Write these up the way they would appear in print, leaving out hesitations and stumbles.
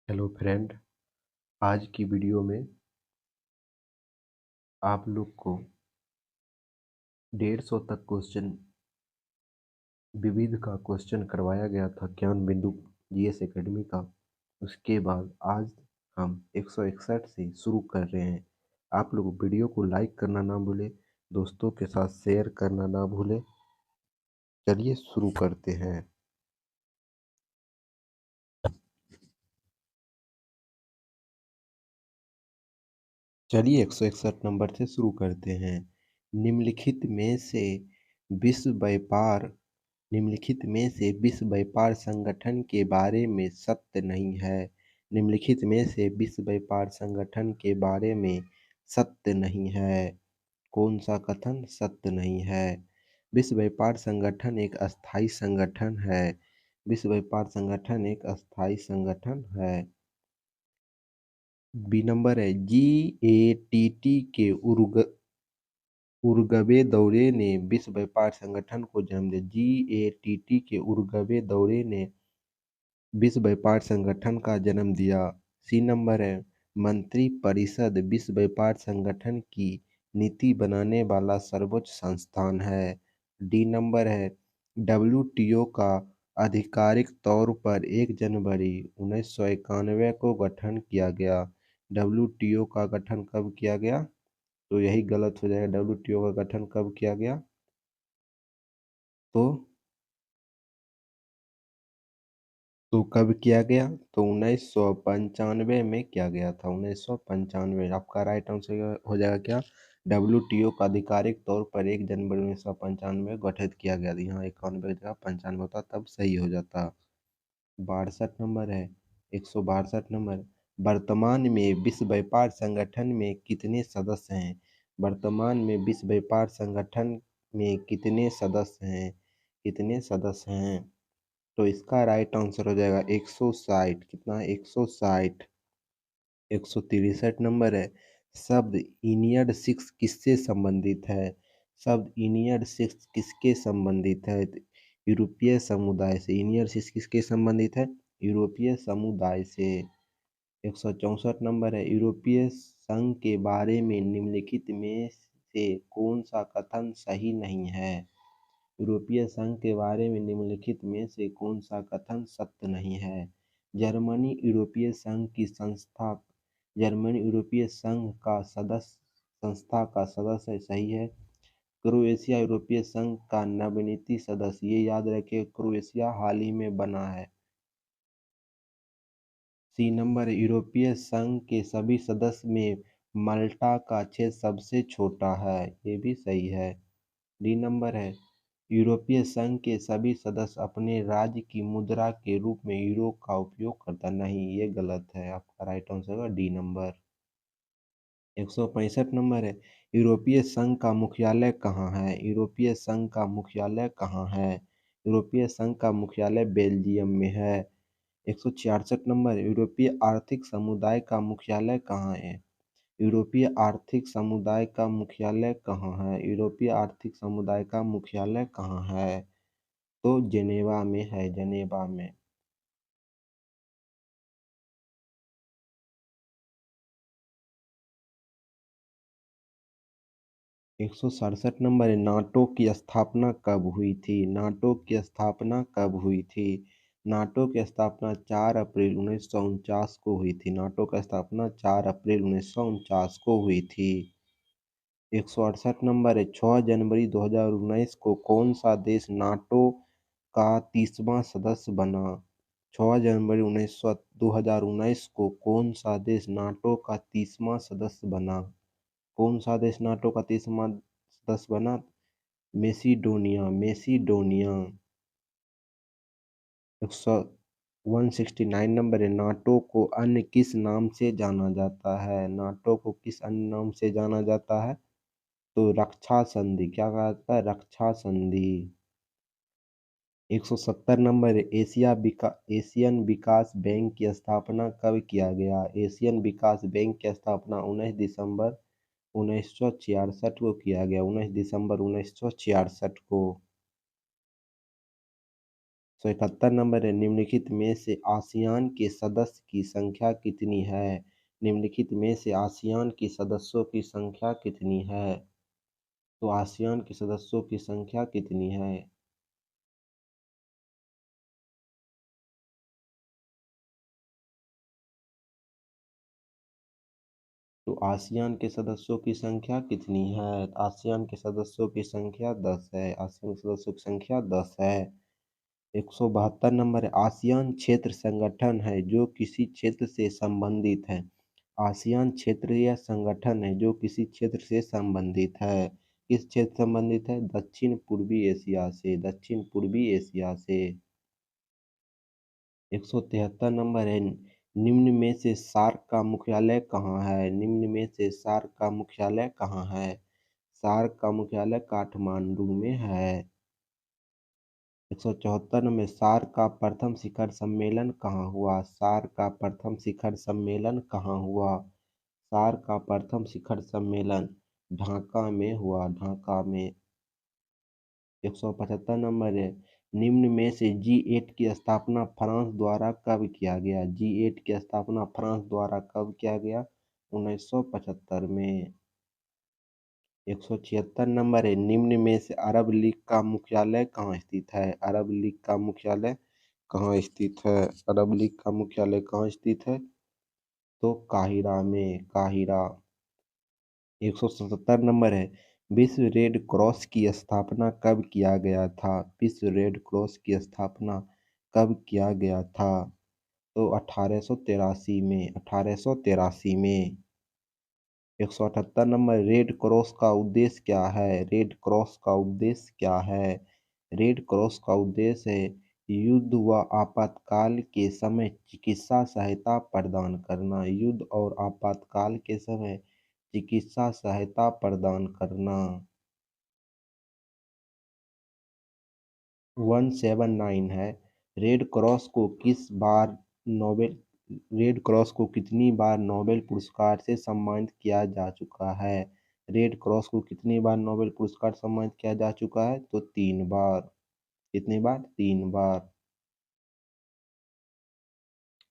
Hello friend, आज की video में आप लोग को 150 तक क्वेश्चन विविध का क्वेश्चन करवाया गया था ज्ञान बिंदु जीएस एकेडमी का। उसके बाद आज हम 161 से शुरू कर रहे हैं। आप लोग वीडियो को लाइक करना ना भूलें, दोस्तों के साथ शेयर करना ना भूलें। चलिए शुरू करते हैं। चलिए 161 नंबर से शुरू करते हैं। निम्नलिखित में से विश्व व्यापार निम्नलिखित में से विश्व व्यापार संगठन के बारे में सत्य नहीं है। निम्नलिखित में से विश्व व्यापार संगठन के बारे में सत्य नहीं है। कौन सा कथन सत्य नहीं है? विश्व व्यापार संगठन एक अस्थायी संगठन है। विश्व व्यापार संगठन एक अस्थायी संगठन है। बी नंबर है GATT के उरुग्वे दौरे ने विश्व व्यापार संगठन को जन्म दिया। GATT के उरुग्वे दौरे ने विश्व व्यापार संगठन का जन्म दिया। सी नंबर है मंत्रिपरिषद विश्व व्यापार संगठन की नीति बनाने वाला सर्वोच्च संस्थान है। डी नंबर है WTO का आधिकारिक तौर पर 1 जनवरी 1991 को गठन किया गया। WTO का गठन कब किया गया? तो यही गलत हो जाएगा। WTO का गठन कब किया गया? तो कब किया गया? तो 1995 में किया गया था। 1995 आपका राइट आंसर हो जाएगा क्या? WTO का आधिकारिक तौर पर 1 जनवरी 1995 गठित किया गया था। यहाँ 91 की जगह 95 होता तब सही हो जाता। 62 नंबर है। 162 नंबर। वर्तमान में विश्व व्यापार संगठन में कितने सदस्य हैं? वर्तमान में विश्व व्यापार संगठन में कितने सदस्य हैं? कितने सदस्य हैं? तो इसका राइट आंसर हो जाएगा 160। कितना? 160। 163 नंबर है। शब्द इनियड सिक्स किससे संबंधित है? शब्द इनियड सिक्स किसके संबंधित है? यूरोपीय समुदाय से। इनियड सिक्स किसके संबंधित है? यूरोपीय समुदाय से। 164 नंबर है। यूरोपीय संघ के बारे में निम्नलिखित में से कौन सा कथन सही नहीं है? यूरोपीय संघ के बारे में निम्नलिखित में से कौन सा कथन सत्य नहीं है? जर्मनी यूरोपीय संघ की संस्था जर्मनी यूरोपीय संघ का संस्था का सदस्य सही है। क्रोएशिया यूरोपीय संघ का नवनियुक्त सदस्य। ये याद रखिए, क्रोएशिया हाल ही में बना है। सी नंबर यूरोपीय संघ के सभी सदस्य में माल्टा का क्षेत्र सबसे छोटा है। ये भी सही है। डी नंबर है यूरोपीय संघ के सभी सदस्य अपने राज्य की मुद्रा के रूप में यूरो का उपयोग करता नहीं। ये गलत है। आपका राइट आंसर होगा डी नंबर। 165 नंबर है। यूरोपीय संघ का मुख्यालय कहाँ है? यूरोपीय संघ का मुख्यालय कहाँ है? यूरोपीय संघ का मुख्यालय बेल्जियम में है। 166 नंबर। यूरोपीय आर्थिक समुदाय का मुख्यालय कहाँ है? यूरोपीय आर्थिक समुदाय का मुख्यालय कहाँ है? यूरोपीय आर्थिक समुदाय का मुख्यालय कहाँ है? तो जेनेवा में है। जेनेवा में। 167 नंबर है। नाटो की स्थापना कब हुई थी? नाटो की स्थापना कब हुई थी? नाटो की स्थापना 4 अप्रैल 1949 को हुई थी। नाटो की स्थापना 4 अप्रैल 1949 को हुई थी। 168 नंबर है। 6 जनवरी 2019 को कौन सा देश नाटो का 30वां सदस्य बना? 6 जनवरी 2019 को कौन सा देश नाटो का 30वां सदस्य बना? कौन सा देश नाटो का 30वां सदस्य बना? मेसिडोनिया। मेसिडोनिया। 169 नंबर है। नाटो को अन्य किस नाम से जाना जाता है? नाटो को किस अन्य नाम से जाना जाता है? तो रक्षा संधि। क्या कहा जाता है? रक्षा संधि। 170 नंबर है। एशियन विकास बैंक की स्थापना कब किया गया? एशियन विकास बैंक की स्थापना 19 दिसंबर 1966 को किया गया। 19 दिसंबर 1966 को। 171 नंबर है, निम्नलिखित में से आसियान के सदस्य की संख्या कितनी है? निम्नलिखित में से आसियान के सदस्यों की संख्या कितनी है? तो आसियान के सदस्यों की संख्या कितनी है? तो आसियान के सदस्यों की संख्या कितनी है? आसियान के सदस्यों की संख्या 10 है। आसियान के सदस्यों की संख्या 10 है। 172 नंबर है, आसियान क्षेत्र संगठन है जो किसी क्षेत्र से संबंधित है। आसियान क्षेत्र यह संगठन है जो किसी क्षेत्र से संबंधित है। किस क्षेत्र से संबंधित है? दक्षिण पूर्वी एशिया से। दक्षिण पूर्वी एशिया से। 173 नंबर है, निम्न में से सार्क का मुख्यालय कहाँ है? निम्न में से सार्क का मुख्यालय कहाँ है? सार्क का मुख्यालय काठमांडू में है। 174 में सार्क का प्रथम शिखर सम्मेलन कहाँ हुआ? सार्क का प्रथम शिखर सम्मेलन कहाँ हुआ? सार्क का प्रथम शिखर सम्मेलन ढाका में हुआ। ढाका में। 175 नंबर है, निम्न में से G8 की स्थापना फ्रांस द्वारा कब किया गया? G8 की स्थापना फ्रांस द्वारा कब किया गया? 1975 में। 176 नंबर है, निम्न में से अरब लीग का मुख्यालय कहाँ स्थित है? अरब लीग का मुख्यालय कहाँ स्थित है? अरब लीग का मुख्यालय कहाँ स्थित है? तो काहिरा में। काहिरा। 177 नंबर है, विश्व रेड क्रॉस की स्थापना कब किया गया था? विश्व रेड क्रॉस की स्थापना कब किया गया था? तो 1883 में। 1883 में। 178 नंबर, रेड क्रॉस का उद्देश्य क्या है? रेड क्रॉस का उद्देश्य क्या है? रेड क्रॉस का उद्देश्य है युद्ध व आपातकाल के समय चिकित्सा सहायता प्रदान करना। युद्ध और आपातकाल के समय चिकित्सा सहायता प्रदान करना। 179 है, रेड क्रॉस को किस बार नोबेल रेड क्रॉस को कितनी बार नोबेल पुरस्कार से सम्मानित किया जा चुका है? रेड क्रॉस को कितनी बार नोबेल पुरस्कार सम्मानित किया जा चुका है? तो 3 बार। कितनी बार? 3 बार।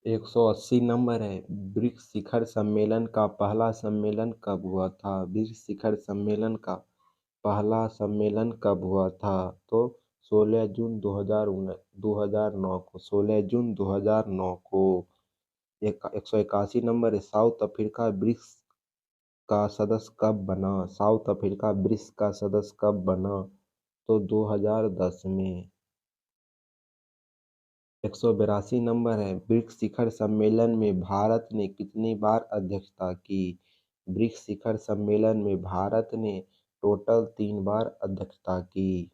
180 नंबर है, ब्रिक्स शिखर सम्मेलन का पहला सम्मेलन कब हुआ था? ब्रिक्स शिखर सम्मेलन का पहला सम्मेलन कब हुआ था? तो 16 जून 2009 को। 16 जून 2009 को। 181 नंबर है, साउथ अफ्रीका ब्रिक्स का सदस्य कब बना? साउथ अफ्रीका ब्रिक्स का सदस्य कब बना? तो 2010 में। 182 नंबर है, ब्रिक्स शिखर सम्मेलन में भारत ने कितनी बार अध्यक्षता की? ब्रिक्स शिखर सम्मेलन में भारत ने टोटल 3 बार अध्यक्षता की।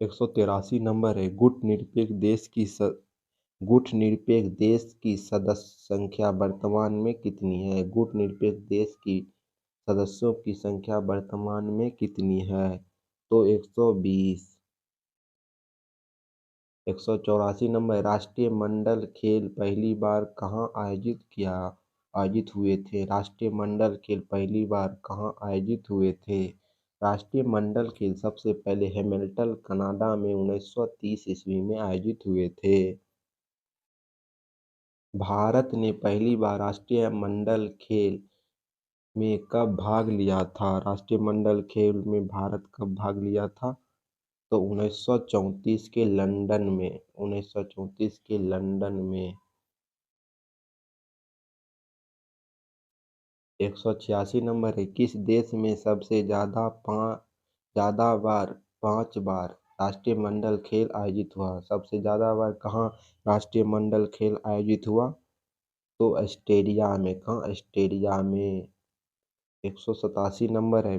183 नंबर है, गुटनिरपेक्ष देश की सदस्य संख्या वर्तमान में कितनी है? गुटनिरपेक्ष देश की सदस्यों की संख्या वर्तमान में कितनी है? तो 120। 184 नंबर, राष्ट्रीय मंडल खेल पहली बार कहाँ आयोजित हुए थे? राष्ट्रीय मंडल खेल पहली बार कहाँ आयोजित हुए थे? राष्ट्रीय मंडल खेल सबसे पहले हैमिल्टन कनाडा में 1930 ईस्वी में आयोजित हुए थे। भारत ने पहली बार राष्ट्रीय मंडल खेल में कब भाग लिया था? राष्ट्रीय मंडल खेल में भारत कब भाग लिया था? तो 1934 के लंदन में। 1934 के लंदन में। 186 नंबर है, किस देश में सबसे ज्यादा बार 5 बार राष्ट्रीय मंडल खेल आयोजित हुआ? सबसे ज्यादा बार कहाँ राष्ट्रीय मंडल खेल आयोजित हुआ? तो ऑस्ट्रेलिया में। कहाँ? ऑस्ट्रेलिया में। 187 नंबर है,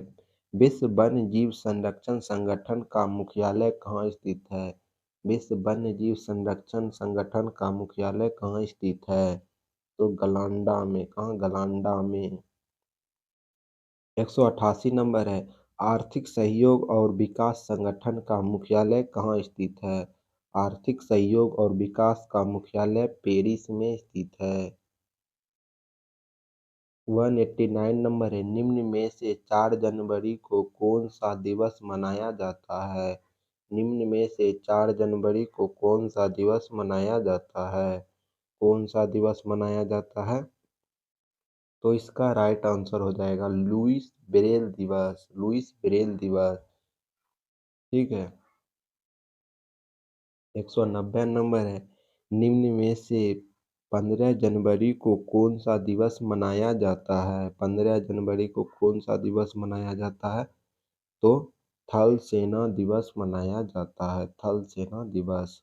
विश्व वन्य जीव संरक्षण संगठन का मुख्यालय कहाँ स्थित है? विश्व वन्य जीव संरक्षण संगठन का मुख्यालय कहाँ स्थित है? तो गलांडा में। कहाँ? गलांडा में। 188 नंबर है, आर्थिक सहयोग और विकास संगठन का मुख्यालय कहाँ स्थित है? आर्थिक सहयोग और विकास का मुख्यालय पेरिस में स्थित है। 189 नंबर है, निम्न में से 4 जनवरी को कौन सा दिवस मनाया जाता है? निम्न में से 4 जनवरी को कौन सा दिवस मनाया जाता है? कौन सा दिवस मनाया जाता है? तो इसका राइट आंसर हो जाएगा लुईस ब्रेल दिवस। लुईस ब्रेल दिवस। ठीक है। 190 नंबर है, निम्न में से 15 जनवरी को कौन सा दिवस मनाया जाता है? 15 जनवरी को कौन सा दिवस मनाया जाता है? तो थल सेना दिवस मनाया जाता है। थल सेना दिवस।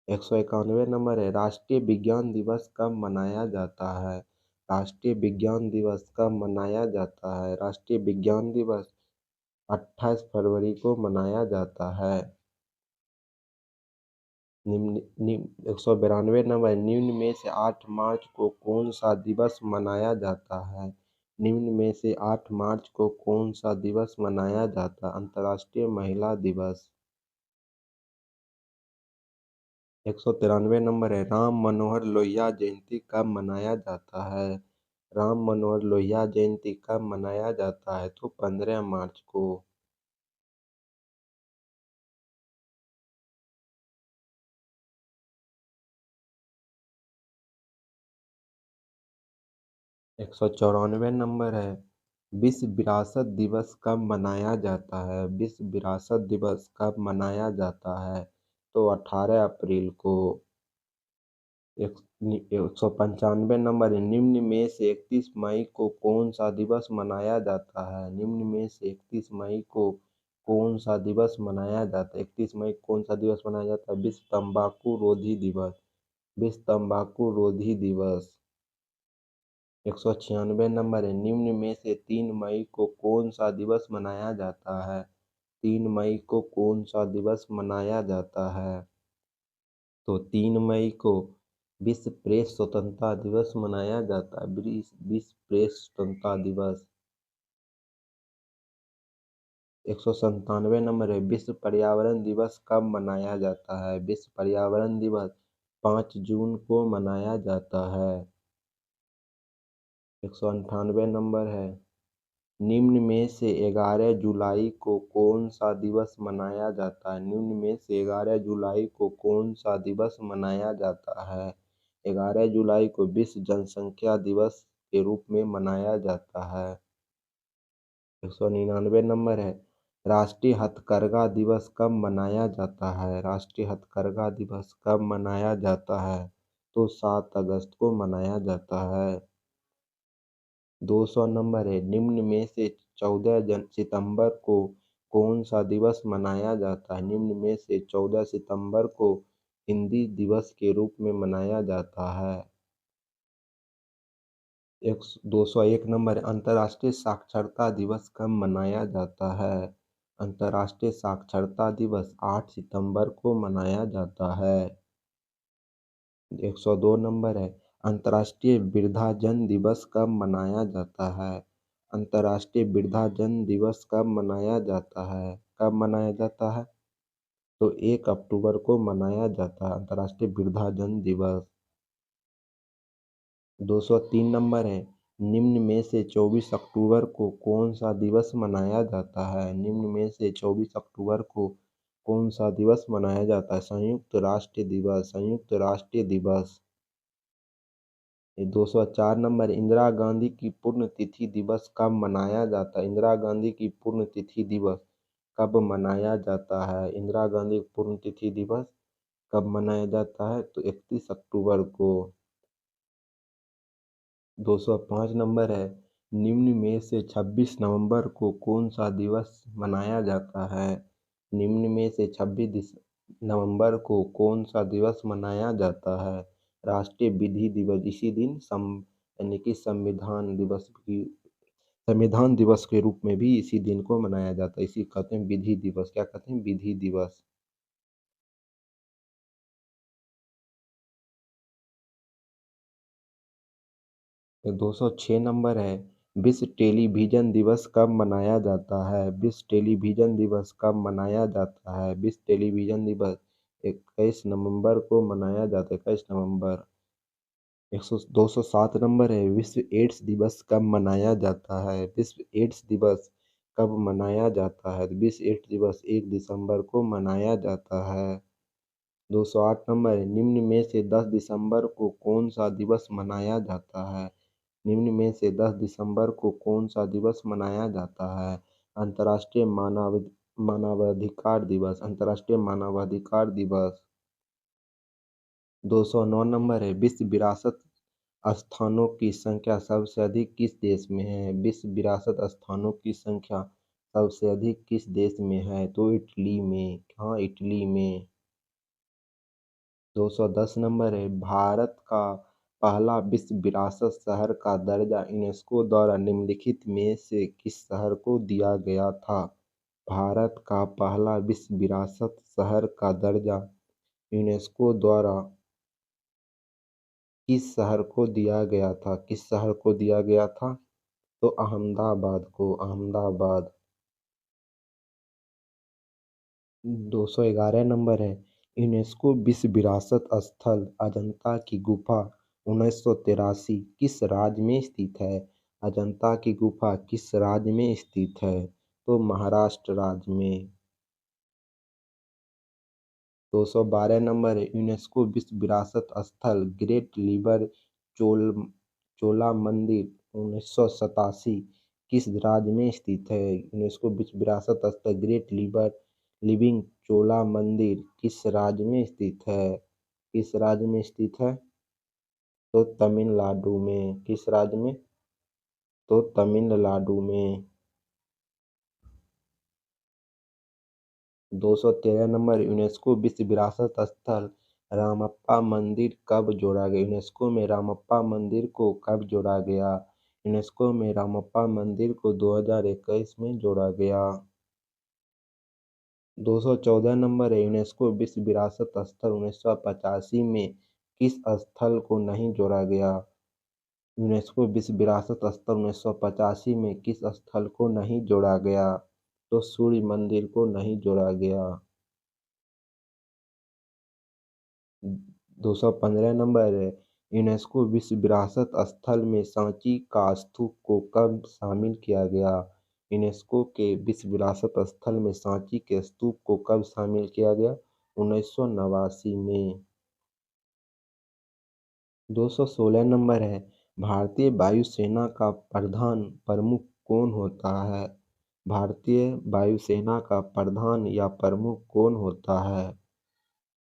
191 नंबर है, राष्ट्रीय विज्ञान दिवस कब मनाया जाता है? राष्ट्रीय विज्ञान दिवस कब मनाया जाता है? राष्ट्रीय विज्ञान दिवस 28 फरवरी को मनाया जाता है। निम्न निम्न 192 नंबर, निम्न में से 8 मार्च को कौन सा दिवस मनाया जाता है? निम्न में से 8 मार्च को कौन सा दिवस मनाया जाता है? अंतर्राष्ट्रीय महिला दिवस। 193 नंबर है, राम मनोहर लोहिया जयंती कब मनाया जाता है? राम मनोहर लोहिया जयंती कब मनाया जाता है? तो 15 मार्च को। 194 नंबर है, विश्व विरासत दिवस कब मनाया जाता है? विश्व विरासत दिवस कब मनाया जाता है? तो 18 अप्रैल को। 195 नंबर है, निम्न में से 31 मई को कौन सा दिवस मनाया जाता है? निम्न में से 31 मई को कौन सा दिवस मनाया जाता है? 31 मई को कौन सा दिवस मनाया जाता है? विश्व तंबाकू रोधी दिवस। विश्व तंबाकू रोधी दिवस। 196 नंबर है, निम्न में से 3 मई को कौन सा दिवस मनाया जाता है? 3 मई को कौन सा दिवस मनाया जाता है? तो 3 मई को विश्व प्रेस स्वतंत्रता दिवस मनाया जाता है। विश्व प्रेस स्वतंत्रता दिवस। 197 नंबर है, विश्व पर्यावरण दिवस कब मनाया जाता है? विश्व पर्यावरण दिवस 5 जून को मनाया जाता है। 198 नंबर है, निम्न में से 11 जुलाई को कौन सा दिवस मनाया जाता है? निम्न में से 11 जुलाई को कौन सा दिवस मनाया जाता है? 11 जुलाई को विश्व जनसंख्या दिवस के रूप में मनाया जाता है। 199 नंबर है, राष्ट्रीय हथकरघा दिवस कब मनाया जाता है? राष्ट्रीय हथकरघा दिवस कब मनाया जाता है? तो 7 अगस्त को मनाया जाता है। 200 नंबर है, निम्न में से 14 सितंबर को कौन सा दिवस मनाया जाता है? निम्न में से 14 सितंबर को हिंदी दिवस के रूप में मनाया जाता है। 201 नंबर है, अंतर्राष्ट्रीय साक्षरता दिवस कब मनाया जाता है? अंतर्राष्ट्रीय साक्षरता दिवस 8 सितंबर को मनाया जाता है। 102 नंबर है, अंतर्राष्ट्रीय वृद्धाजन दिवस कब मनाया जाता है? अंतर्राष्ट्रीय वृद्धाजन दिवस कब मनाया जाता है? कब मनाया जाता है? तो 1 अक्टूबर को मनाया जाता है अंतर्राष्ट्रीय वृद्धाजन दिवस। 203 नंबर है, निम्न में से 24 अक्टूबर को कौन सा दिवस मनाया जाता है? निम्न में से 24 अक्टूबर को कौन सा दिवस मनाया जाता है? संयुक्त राष्ट्र दिवस। संयुक्त राष्ट्र दिवस। 204 नंबर, इंदिरा गांधी की पुण्यतिथि दिवस कब मनाया जाता है? इंदिरा गांधी की पुण्यतिथि दिवस कब मनाया जाता है? इंदिरा गांधी पुण्यतिथि दिवस कब मनाया जाता है? तो 31 अक्टूबर को। 205 नंबर है, निम्न में से 26 नवंबर को कौन सा दिवस मनाया जाता है? निम्न में से 26 नवंबर को कौन सा दिवस मनाया जाता है? राष्ट्रीय विधि दिवस। इसी दिन यानी कि संविधान दिवस के रूप में भी इसी दिन को मनाया जाता है। इसी कहते हैं विधि दिवस। क्या कहते हैं? विधि दिवस। 206 नंबर है, विश्व टेलीविजन दिवस कब मनाया जाता है? विश्व टेलीविजन दिवस कब मनाया जाता है? विश्व टेलीविजन दिवस 21 नवंबर को मनाया जाता है। 21 नवंबर। 207 नंबर है, विश्व एड्स दिवस कब मनाया जाता है? विश्व एड्स दिवस कब मनाया जाता है? विश्व एड्स दिवस 1 दिसंबर को मनाया जाता है। 208 नंबर है, निम्न में से 10 दिसंबर को कौन सा दिवस मनाया जाता है? निम्न में से 10 दिसंबर को कौन सा दिवस मनाया जाता है? अंतर्राष्ट्रीय मानवाधिकार दिवस, अंतर्राष्ट्रीय मानवाधिकार दिवस। 209 नंबर है, विश्व विरासत स्थानों की संख्या सबसे अधिक किस देश में है? विश्व विरासत स्थानों की संख्या सबसे अधिक किस देश में है? तो इटली में। हाँ, इटली में। 210 नंबर है, भारत का पहला विश्व विरासत शहर का दर्जा यूनेस्को द्वारा निम्नलिखित में से किस शहर को दिया गया था? भारत का पहला विश्व विरासत शहर का दर्जा यूनेस्को द्वारा किस शहर को दिया गया था? किस शहर को दिया गया था? तो अहमदाबाद को, अहमदाबाद। 211 नंबर है, यूनेस्को विश्व विरासत स्थल अजंता की गुफा 1983 किस राज्य में स्थित है? अजंता की गुफा किस राज्य में स्थित है? तो महाराष्ट्र राज्य में। 212 नंबर है, यूनेस्को विश्व विरासत स्थल ग्रेट लिबर चोल चोला मंदिर 1987 किस राज्य में स्थित है? यूनेस्को विश्व विरासत स्थल ग्रेट लिविंग चोला मंदिर किस राज्य में स्थित है? किस राज्य में स्थित है? तो तमिलनाडु में। किस राज्य में? तो तमिलनाडु में। 213 नंबर, यूनेस्को विश्व विरासत स्थल रामप्पा मंदिर कब जोड़ा गया? यूनेस्को में रामप्पा मंदिर को कब जोड़ा गया? यूनेस्को में रामप्पा मंदिर को 2021 में जोड़ा गया। 214 नंबर है, यूनेस्को विश्व विरासत स्थल 1985 में किस स्थल को नहीं जोड़ा गया? यूनेस्को विश्व विरासत स्थल 1985 में किस स्थल को नहीं जोड़ा गया? तो सूर्य मंदिर को नहीं जोड़ा गया। 215 नंबर है, यूनेस्को विश्व विरासत स्थल में सांची का स्तूप को कब शामिल किया गया? यूनेस्को के विश्व विरासत स्थल में सांची के स्तूप को कब शामिल किया गया? 1989 में। 216 नंबर है, भारतीय वायुसेना का प्रधान प्रमुख कौन होता है? भारतीय वायुसेना का प्रधान या प्रमुख कौन होता है?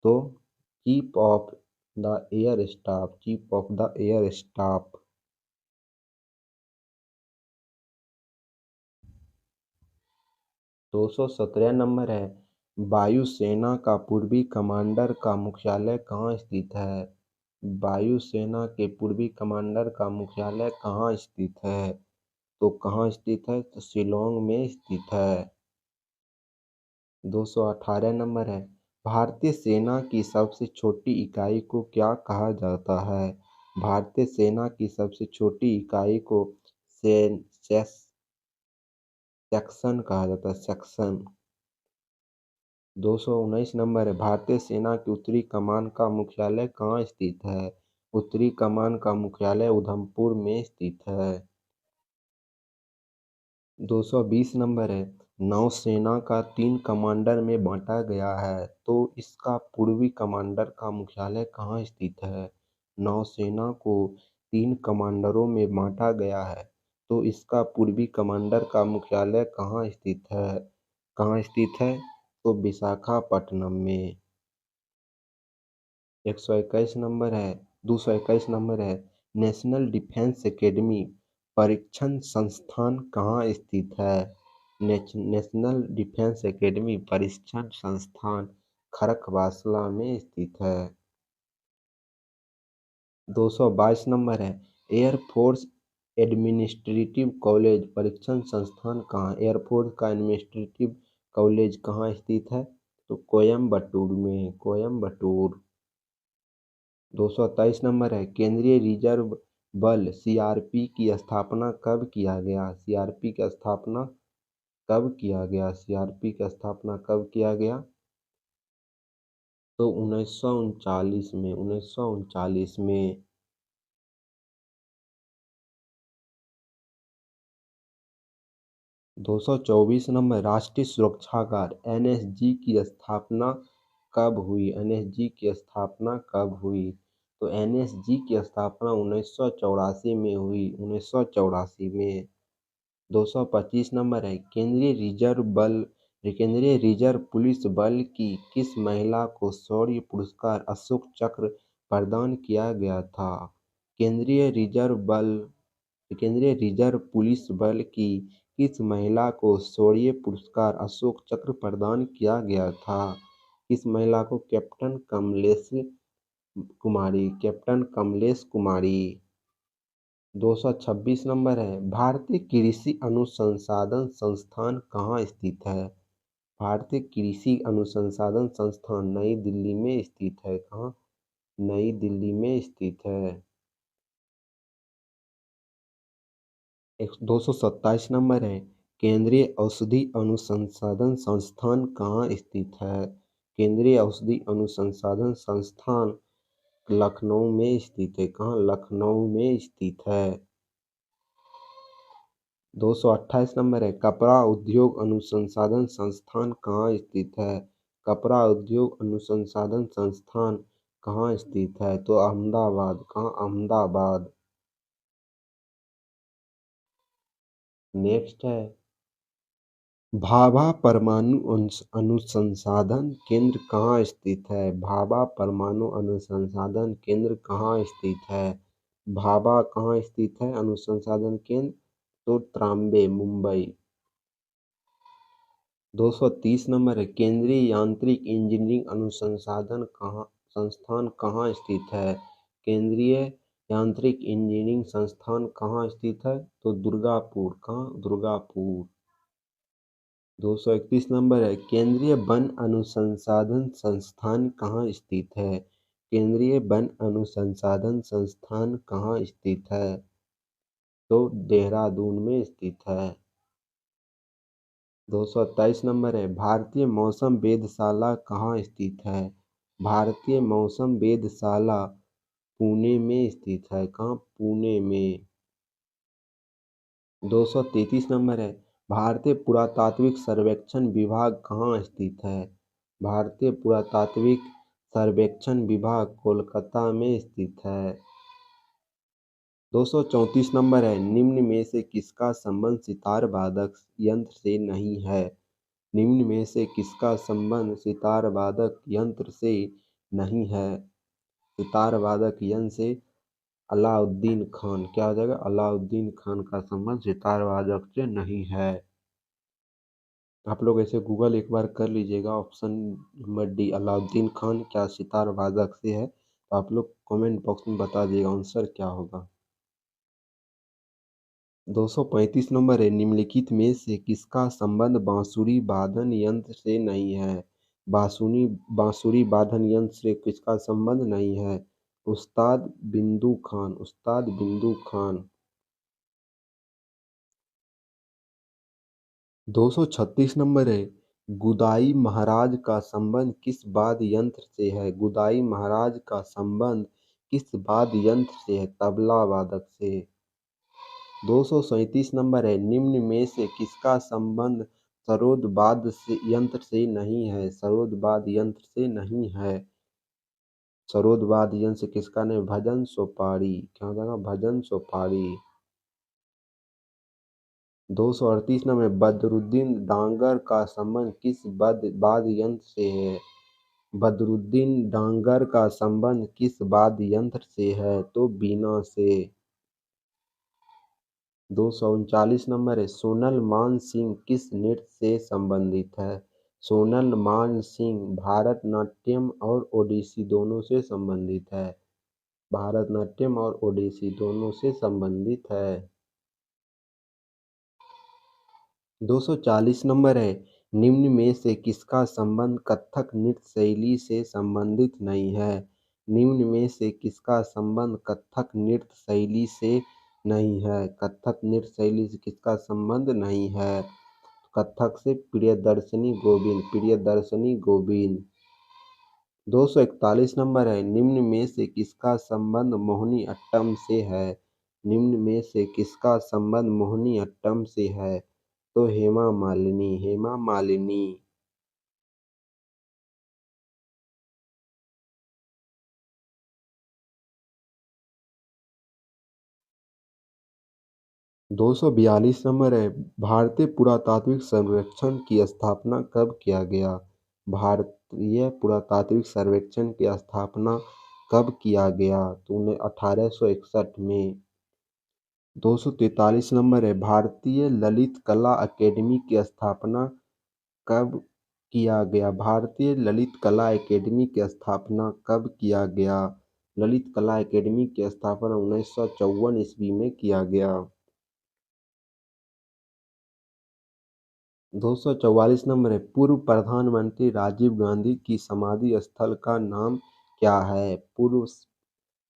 तो chief of the air staff, chief of the air staff. 217 number है, वायुसेना का पूर्वी कमांडर का मुख्यालय कहाँ स्थित है? वायुसेना के पूर्वी कमांडर का मुख्यालय कहाँ स्थित है? तो कहाँ स्थित है? तो शिलोंग में स्थित है। 218 नंबर है, भारतीय सेना की सबसे छोटी इकाई को क्या कहा जाता है? भारतीय सेना की सबसे छोटी इकाई को सेक्शन कहा जाता है, सेक्शन। 219 नंबर है, भारतीय सेना की उत्तरी कमान का मुख्यालय कहाँ स्थित है? उत्तरी कमान का मुख्यालय उधमपुर में स्थित है। 220 नंबर है, नौसेना का 3 कमांडर में बांटा गया है, तो इसका पूर्वी कमांडर का मुख्यालय कहाँ स्थित है? नौसेना को 3 कमांडरों में बांटा गया है, तो इसका पूर्वी कमांडर का मुख्यालय कहाँ स्थित है? कहाँ स्थित है? तो विशाखापट्टनम में। 121 नंबर है, 221 नंबर है, नेशनल डिफेंस एकेडमी परीक्षण संस्थान कहाँ स्थित है? नेशनल डिफेंस एकेडमी परीक्षण संस्थान खड़गवासला में स्थित है। 222 नंबर है, एयरफोर्स एडमिनिस्ट्रेटिव कॉलेज परीक्षण संस्थान कहाँ? एयरफोर्स का एडमिनिस्ट्रेटिव कॉलेज कहाँ स्थित है? तो कोयम्बटूर में, कोयम्बटूर। 223 नंबर है, केंद्रीय रिजर्व बल सीआरपी की स्थापना कब किया गया? सीआरपी की स्थापना कब किया गया? सीआरपी की स्थापना कब किया गया? तो 1939 में, 1939 में। 224 नंबर, राष्ट्रीय सुरक्षा गार्ड एनएसजी की स्थापना कब हुई? एनएसजी की स्थापना कब हुई? तो एनएसजी की स्थापना 1984 में हुई, 1984 में। 225 नंबर है, केंद्रीय रिजर्व पुलिस बल की किस महिला को शौर्य पुरस्कार अशोक चक्र प्रदान किया गया था? केंद्रीय रिजर्व बल केंद्रीय रिजर्व पुलिस बल की किस महिला को शौर्य पुरस्कार अशोक चक्र प्रदान किया गया था? इस महिला को कैप्टन कमलेश कुमारी। 226 नंबर है, भारतीय कृषि अनुसंधान संस्थान कहाँ स्थित है? भारतीय कृषि अनुसंधान संस्थान नई दिल्ली में स्थित है। कहाँ? नई दिल्ली में स्थित है। 227 नंबर है, केंद्रीय औषधि अनुसंधान संस्थान कहाँ स्थित है? केंद्रीय औषधि अनुसंधान संस्थान लखनऊ में स्थित है। कहाँ? लखनऊ में स्थित है। 228 नंबर है, कपड़ा उद्योग अनुसंधान संस्थान कहाँ स्थित है? कपड़ा उद्योग अनुसंधान संस्थान कहाँ स्थित है? तो अहमदाबाद। कहाँ? अहमदाबाद। नेक्स्ट है, भाभा परमाणु अनुसंधान केंद्र कहाँ स्थित है? भाभा परमाणु अनुसंधान केंद्र कहाँ स्थित है? भाभा कहाँ स्थित है अनुसंधान केंद्र? तो त्राम्बे, मुंबई। 230 नंबर है, केंद्रीय यांत्रिक इंजीनियरिंग संस्थान कहाँ स्थित है? केंद्रीय यांत्रिक इंजीनियरिंग संस्थान कहाँ स्थित है? तो दुर्गापुर। कहाँ? दुर्गापुर। 231 नंबर है, केंद्रीय वन अनुसंधान संस्थान कहाँ स्थित है? केंद्रीय वन अनुसंधान संस्थान कहाँ स्थित है? तो देहरादून में स्थित है। 227 नंबर है, भारतीय मौसम वेधशाला कहाँ स्थित है? भारतीय मौसम वेधशाला पुणे में स्थित है। कहाँ? पुणे में। 233 नंबर है, भारतीय पुरातात्विक सर्वेक्षण विभाग कहाँ स्थित है? भारतीय पुरातात्विक सर्वेक्षण विभाग कोलकाता में स्थित है। 234 नंबर है, निम्न में से किसका संबंध सितार वादक यंत्र से नहीं है? निम्न में से किसका संबंध सितार वादक यंत्र से नहीं है? सितार वादक यंत्र से अलाउद्दीन खान। क्या हो जाएगा? अलाउद्दीन खान का संबंध सितार वादक से नहीं है। आप लोग ऐसे गूगल एक बार कर लीजिएगा, option number D Alauddin Khan क्या सितार वादक से है? तो आप लोग कमेंट बॉक्स में बता दिएगा आंसर क्या होगा। 235 नंबर है, निम्नलिखित में से किसका संबंध बांसुरी वादन यंत्र से नहीं है? बांसुरी वादन यंत्र से किसका संबंध नहीं है? उस्ताद बिंदु खान। उस्ताद बिंदु खान। 236 नंबर है, गुदाई महाराज का संबंध किस वाद्य यंत्र से है? गुदाई महाराज का संबंध किस वाद्य यंत्र से है? तबला वादक से। 237 नंबर है, निम्न में से किसका संबंध सरोद वाद्य यंत्र से नहीं है? सरोद वाद्य यंत्र से नहीं है। सरोद वाद्य यंत्र से किसका नहीं? भजन सोपारी। क्या हो जाएगा? भजन सोपारी। 238 नंबर, बदरुद्दीन डांगर का संबंध किस वाद्य यंत्र से है? बदरुद्दीन डांगर का संबंध किस वाद्य यंत्र से है? तो बीना से। 239 नंबर है, सोनल मान सिंह किस नृत्य से संबंधित है? सोनल मान सिंह भारतनाट्यम और ओडिसी दोनों से संबंधित है। भारतनाट्यम और ओडिसी दोनों से संबंधित है। 240 नंबर है, निम्न में से किसका संबंध कथक नृत्य शैली से संबंधित नहीं है? निम्न में से किसका संबंध कथक नृत्य शैली से नहीं है? कथक नृत्य शैली से किसका संबंध नहीं है? कथक से प्रियदर्शनी गोविंद। प्रियदर्शनी गोविंद। 241 नंबर है, निम्न में से किसका संबंध मोहिनी अट्टम से है? निम्न में से किसका संबंध मोहिनी अट्टम से है? तो हेमा मालिनी, हेमा मालिनी। 242 नंबर है, भारतीय पुरातात्विक सर्वेक्षण की स्थापना कब किया गया? भारतीय पुरातात्विक सर्वेक्षण की स्थापना कब किया गया? तो 1861 में। 243 नंबर है, भारतीय ललित कला अकेडमी की स्थापना कब किया गया? भारतीय ललित कला अकेडमी की स्थापना कब किया गया? ललित कला अकेडमी की स्थापना 1954 ईस्वी में किया गया। 244 नंबर है, पूर्व प्रधानमंत्री राजीव गांधी की समाधि स्थल का नाम क्या है? पूर्व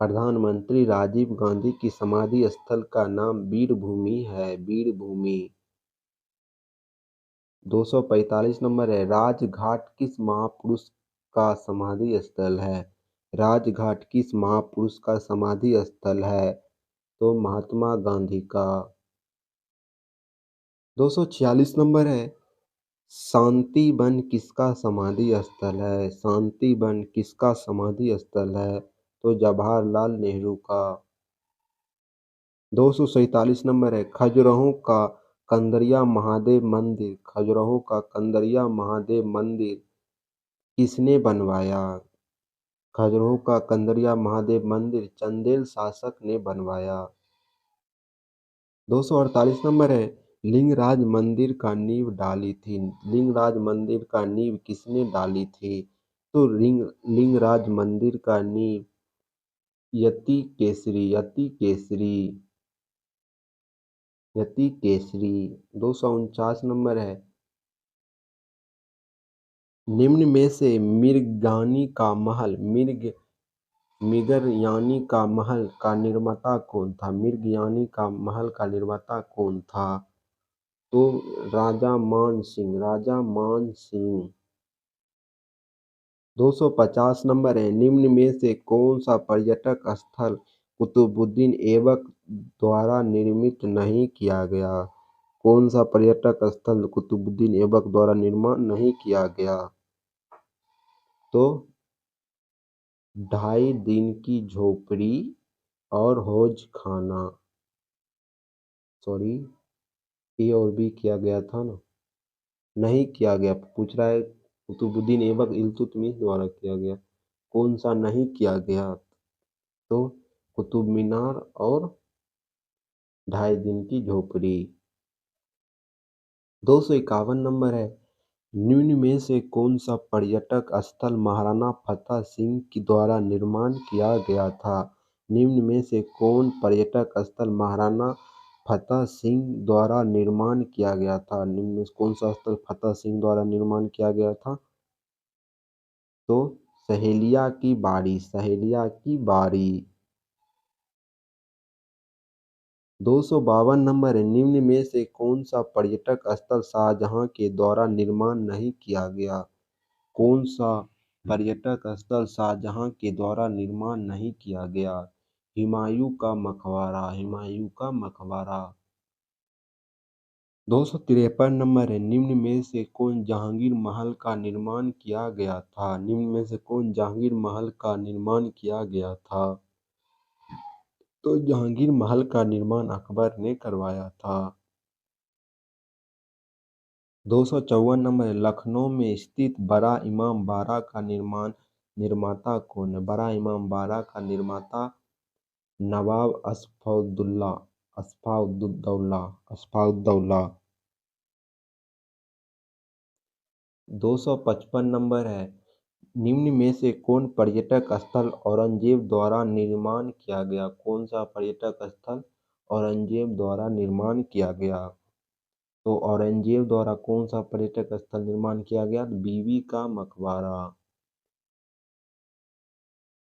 प्रधानमंत्री राजीव गांधी की समाधि स्थल का नाम वीर भूमि है, वीर भूमि। 245 नंबर है, राजघाट किस महापुरुष का समाधि स्थल है? राजघाट किस महापुरुष का समाधि स्थल है? तो महात्मा गांधी का। 246 नंबर है, शांति वन किसका समाधि स्थल है? शांति वन किसका समाधि स्थल है? तो जवाहरलाल नेहरू का। 247 नंबर है, खजुराहो का कंदरिया महादेव मंदिर, खजुराहो का कंदरिया महादेव मंदिर किसने बनवाया? खजुराहो का कंदरिया महादेव मंदिर चंदेल शासक ने बनवाया। 248 नंबर है, लिंगराज मंदिर का नींव डाली थी, लिंगराज मंदिर का नींव किसने डाली थी? तो लिंगराज मंदिर का नींव यति केसरी, यति केसरी, यति केसरी। 249 नंबर है, निम्न में से मिगरयानी का महल का निर्माता कौन था? मिगरयानी का महल का निर्माता कौन था? तो राजा मान सिंह, राजा मान सिंह। 250 नंबर है, निम्न में से कौन सा पर्यटक स्थल कुतुबुद्दीन ऐबक द्वारा निर्मित नहीं किया गया? कौन सा पर्यटक स्थल कुतुबुद्दीन ऐबक द्वारा निर्माण नहीं किया गया? तो 2.5 दिन की झोपड़ी और हौज खाना, सॉरी ए और बी किया गया था ना, नहीं किया गया, पूछ रहा है कुतुबुद्दीन ऐबक इल्तुतमिश द्वारा किया गया, कौन सा नहीं किया गया? तो कुतुब मीनार और 2.5 दिन की झोपड़ी। 251 नंबर है, निम्न में से कौन सा पर्यटक स्थल महाराणा प्रताप सिंह के द्वारा निर्माण किया गया था? निम्न में से कौन पर्यटक स्थल महाराणा प्रताप सिंह द्वारा निर्माण किया गया था? निम्न में से कौन सा स्थल प्रताप सिंह द्वारा निर्माण किया गया था? तो सहेलिया की बाड़ी, सहेलिया की बाड़ी। 252 नंबर है, निम्न में से कौन सा पर्यटक स्थल शाहजहां के द्वारा निर्माण नहीं किया गया? कौन सा पर्यटक स्थल शाहजहां के द्वारा निर्माण नहीं किया गया? हुमायूं का मकबरा, हुमायूं का मकबरा। 253 नंबर है, निम्न में से कौन जहांगीर महल का निर्माण किया गया था? निम्न में से कौन जहांगीर महल का निर्माण किया गया था? तो जहांगीर महल का निर्माण अकबर ने करवाया था। 254 नंबर है, लखनऊ में स्थित बड़ा इमाम बाड़ा का निर्माता कौन है? बड़ा इमाम बाड़ा का निर्माता नवाब अशफाउद्दौला, अशफाउद्दौला, अशफाउद्दौला। 255 नंबर है, निम्न में से कौन पर्यटक स्थल औरंगजेब द्वारा निर्माण किया गया? कौन सा पर्यटक स्थल औरंगजेब द्वारा निर्माण किया गया? तो औरंगजेब द्वारा कौन सा पर्यटक स्थल निर्माण किया गया? बीबी का मकबरा।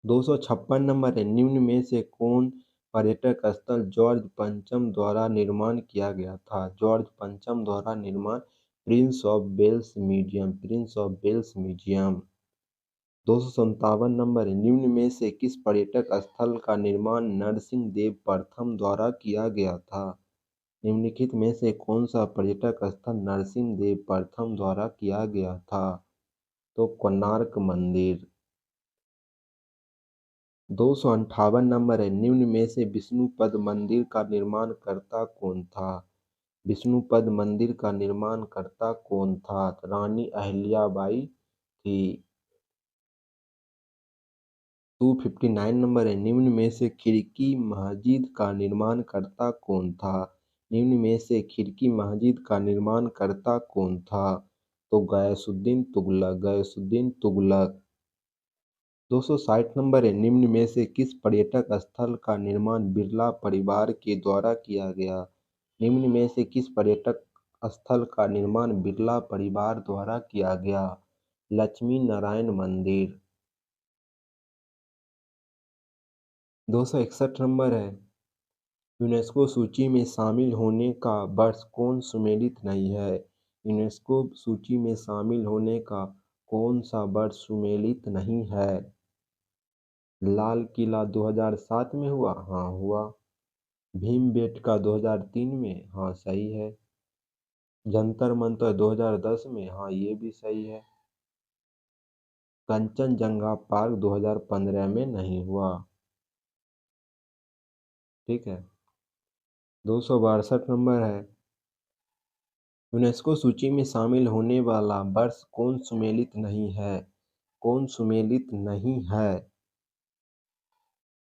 256 नंबर है, निम्न में से कौन पर्यटक स्थल जॉर्ज पंचम द्वारा निर्माण किया गया था? जॉर्ज पंचम द्वारा निर्माण Prince of Wales Museum, Prince of Wales Museum. 257 नंबर है, निम्न में से किस पर्यटक स्थल का निर्माण नरसिंह देव प्रथम द्वारा किया गया था? निम्नलिखित में से कौन सा पर्यटक स्थल नरसिंहदेव प्रथम द्वारा किया गया था? तो कोणार्क मंदिर। 258 नंबर है, निम्न में से विष्णुपद मंदिर का निर्माणकर्ता कौन था? विष्णुपद मंदिर का निर्माणकर्ता कौन था? रानी अहिल्याबाई थी। 259 नंबर है, निम्न में से खिड़की मस्जिद का निर्माणकर्ता कौन था? निम्न में से खिड़की मस्जिद का निर्माणकर्ता कौन था? तो गयासुद्दीन तुगलक, गयासुद्दीन तुगलक। 260 नंबर है, निम्न में से किस पर्यटक स्थल का निर्माण बिरला परिवार के द्वारा किया गया? निम्न में से किस पर्यटक स्थल का निर्माण बिरला परिवार द्वारा किया गया? लक्ष्मी नारायण मंदिर। 261 नंबर है, यूनेस्को सूची में शामिल होने का वर्ष कौन सुमेलित नहीं है? यूनेस्को सूची में शामिल होने का कौन सा वर्ष सुमेलित नहीं है? लाल किला 2007 में हुआ, हाँ हुआ। भीमबेटका 2003 में, हाँ सही है। जंतर मंतर 2010 में, हाँ ये भी सही है। कंचनजंगा पार्क 2015 में नहीं हुआ। ठीक है। 262 नंबर है, यूनेस्को सूची में शामिल होने वाला वर्ष कौन सुमेलित नहीं है? कौन सुमेलित नहीं है?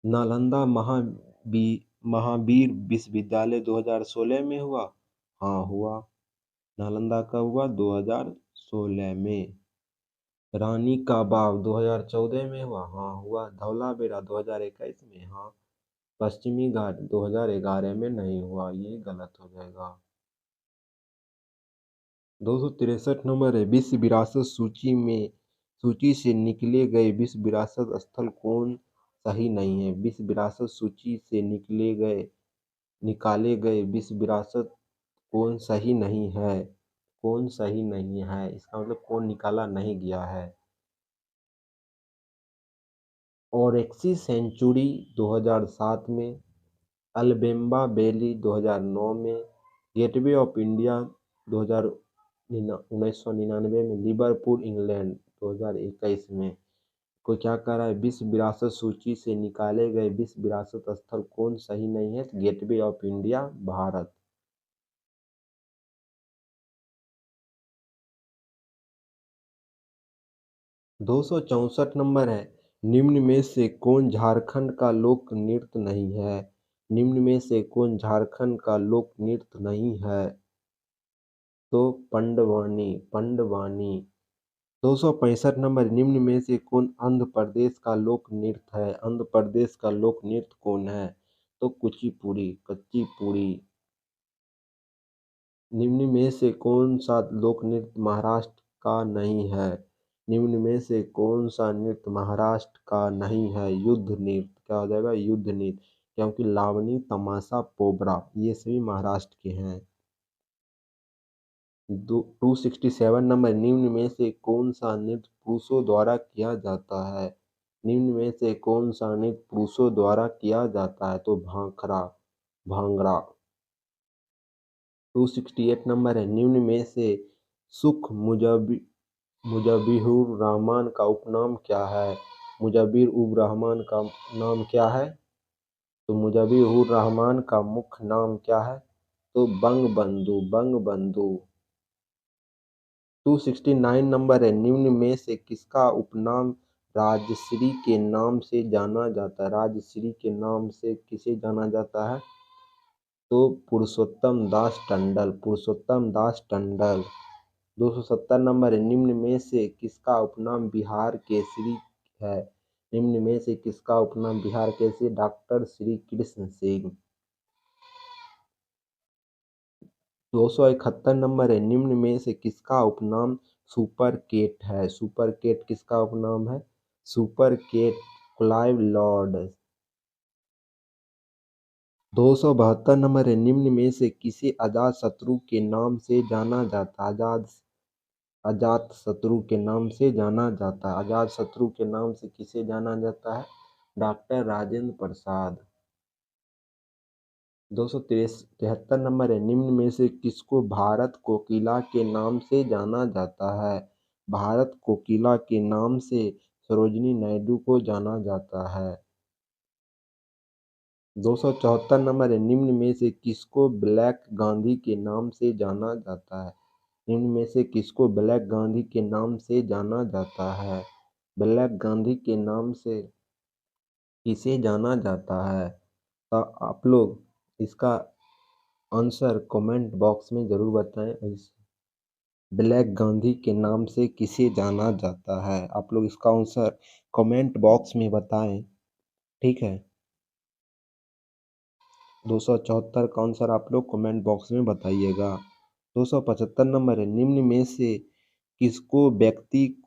नालंदा महावीर विश्वविद्यालय 2016 में हुआ, हाँ हुआ। नालंदा कब हुआ? 2016 में। रानी का बाग 2014 में हुआ, हाँ हुआ। धौलावीरा 2021 में, हाँ। पश्चिमी घाट 2011 में नहीं हुआ, ये गलत हो जाएगा। 263 नंबर है, विश्व विरासत सूची से निकले गए विश्व विरासत स्थल कौन सही नहीं है? विश्व विरासत सूची से निकाले गए विश्व विरासत कौन सही नहीं है? कौन सही नहीं है, इसका मतलब कौन निकाला नहीं गया है? ओरेक्सी सेंचुरी 2007 में, अल्बेम्बा वैली 2009 में, गेटवे ऑफ इंडिया 1999 में, लिवरपूल इंग्लैंड 2021 में। कोई क्या कह रहा है? विश्व विरासत सूची से निकाले गए विश्व विरासत स्थल कौन सही नहीं है? Gateway of India Bharat. 264 number है, निम्न में से कौन झारखंड का लोक नृत्य नहीं है? निम्न में से कौन झारखंड का लोक नृत्य नहीं है? तो पंडवानी, पंडवानी। 265 नंबर, निम्न में से कौन आंध्र प्रदेश का लोक नृत्य है? आंध्र प्रदेश का लोक नृत्य कौन है? तो कुचिपुड़ी, कच्चीपुड़ी। निम्न में से कौन सा लोक नृत्य महाराष्ट्र का नहीं है? निम्न में से कौन सा नृत्य महाराष्ट्र का नहीं है? युद्ध नृत्य। क्या हो जाएगा? युद्ध नृत्य। क्योंकि लावनी, तमाशा, पोबरा ये सभी महाराष्ट्र के हैं। 267 नंबर, निम्न में से कौन सा नृत्य पुरुषों द्वारा किया जाता है? निम्न में से कौन सा नृत्य पुरुषों द्वारा किया जाता है? तो भांगड़ा, भांगड़ा। 268 नंबर है, निम्न में से सुख मुजबिहुर रहमान का उपनाम क्या है? मुजबिर उर रहमान का नाम क्या है? तो मुजबिहुर रहमान का मुख्य नाम क्या है? तो बंगबंधु, बंगबंधु। 269 नंबर है, निम्न में से किसका उपनाम राजश्री के नाम से जाना जाता है? राजश्री के नाम से किसे जाना जाता है? तो पुरुषोत्तम दास टंडल, पुरुषोत्तम दास टंडल। 270 नंबर है, निम्न में से किसका उपनाम बिहार केसरी है? निम्न में से किसका उपनाम बिहार केसरी? डॉक्टर श्री कृष्ण सिंह। 271 नंबर है, निम्न में से किसका उपनाम सुपर केट है? सुपर केट किसका उपनाम है? Super cat Clive Lloyd. 272 नंबर है, निम्न में से किसे अजात शत्रु के नाम से जाना जाता है? अजात शत्रु के नाम से जाना जाता है। अजात शत्रु के नाम से किसे जाना जाता है? डॉक्टर राजेंद्र प्रसाद। 273 नंबर है, निम्न में से किसको भारत कोकिला के नाम से जाना जाता है? भारत कोकिला के नाम से सरोजिनी नायडू को जाना जाता है। 274 नंबर है, निम्न में से किसको ब्लैक गांधी के नाम से जाना जाता है? निम्न में से किसको ब्लैक गांधी के नाम से जाना जाता है? ब्लैक गांधी के नाम से किसे जाना जाता है? तो आप लोग इसका आंसर कमेंट बॉक्स में जरूर बताएं। ब्लैक गांधी के नाम से किसे जाना जाता है? आप लोग इसका आंसर कमेंट बॉक्स में बताएं। ठीक है, 274 का आंसर आप लोग कमेंट बॉक्स में बताइएगा। 275 नंबर है, किसको व्यक्ति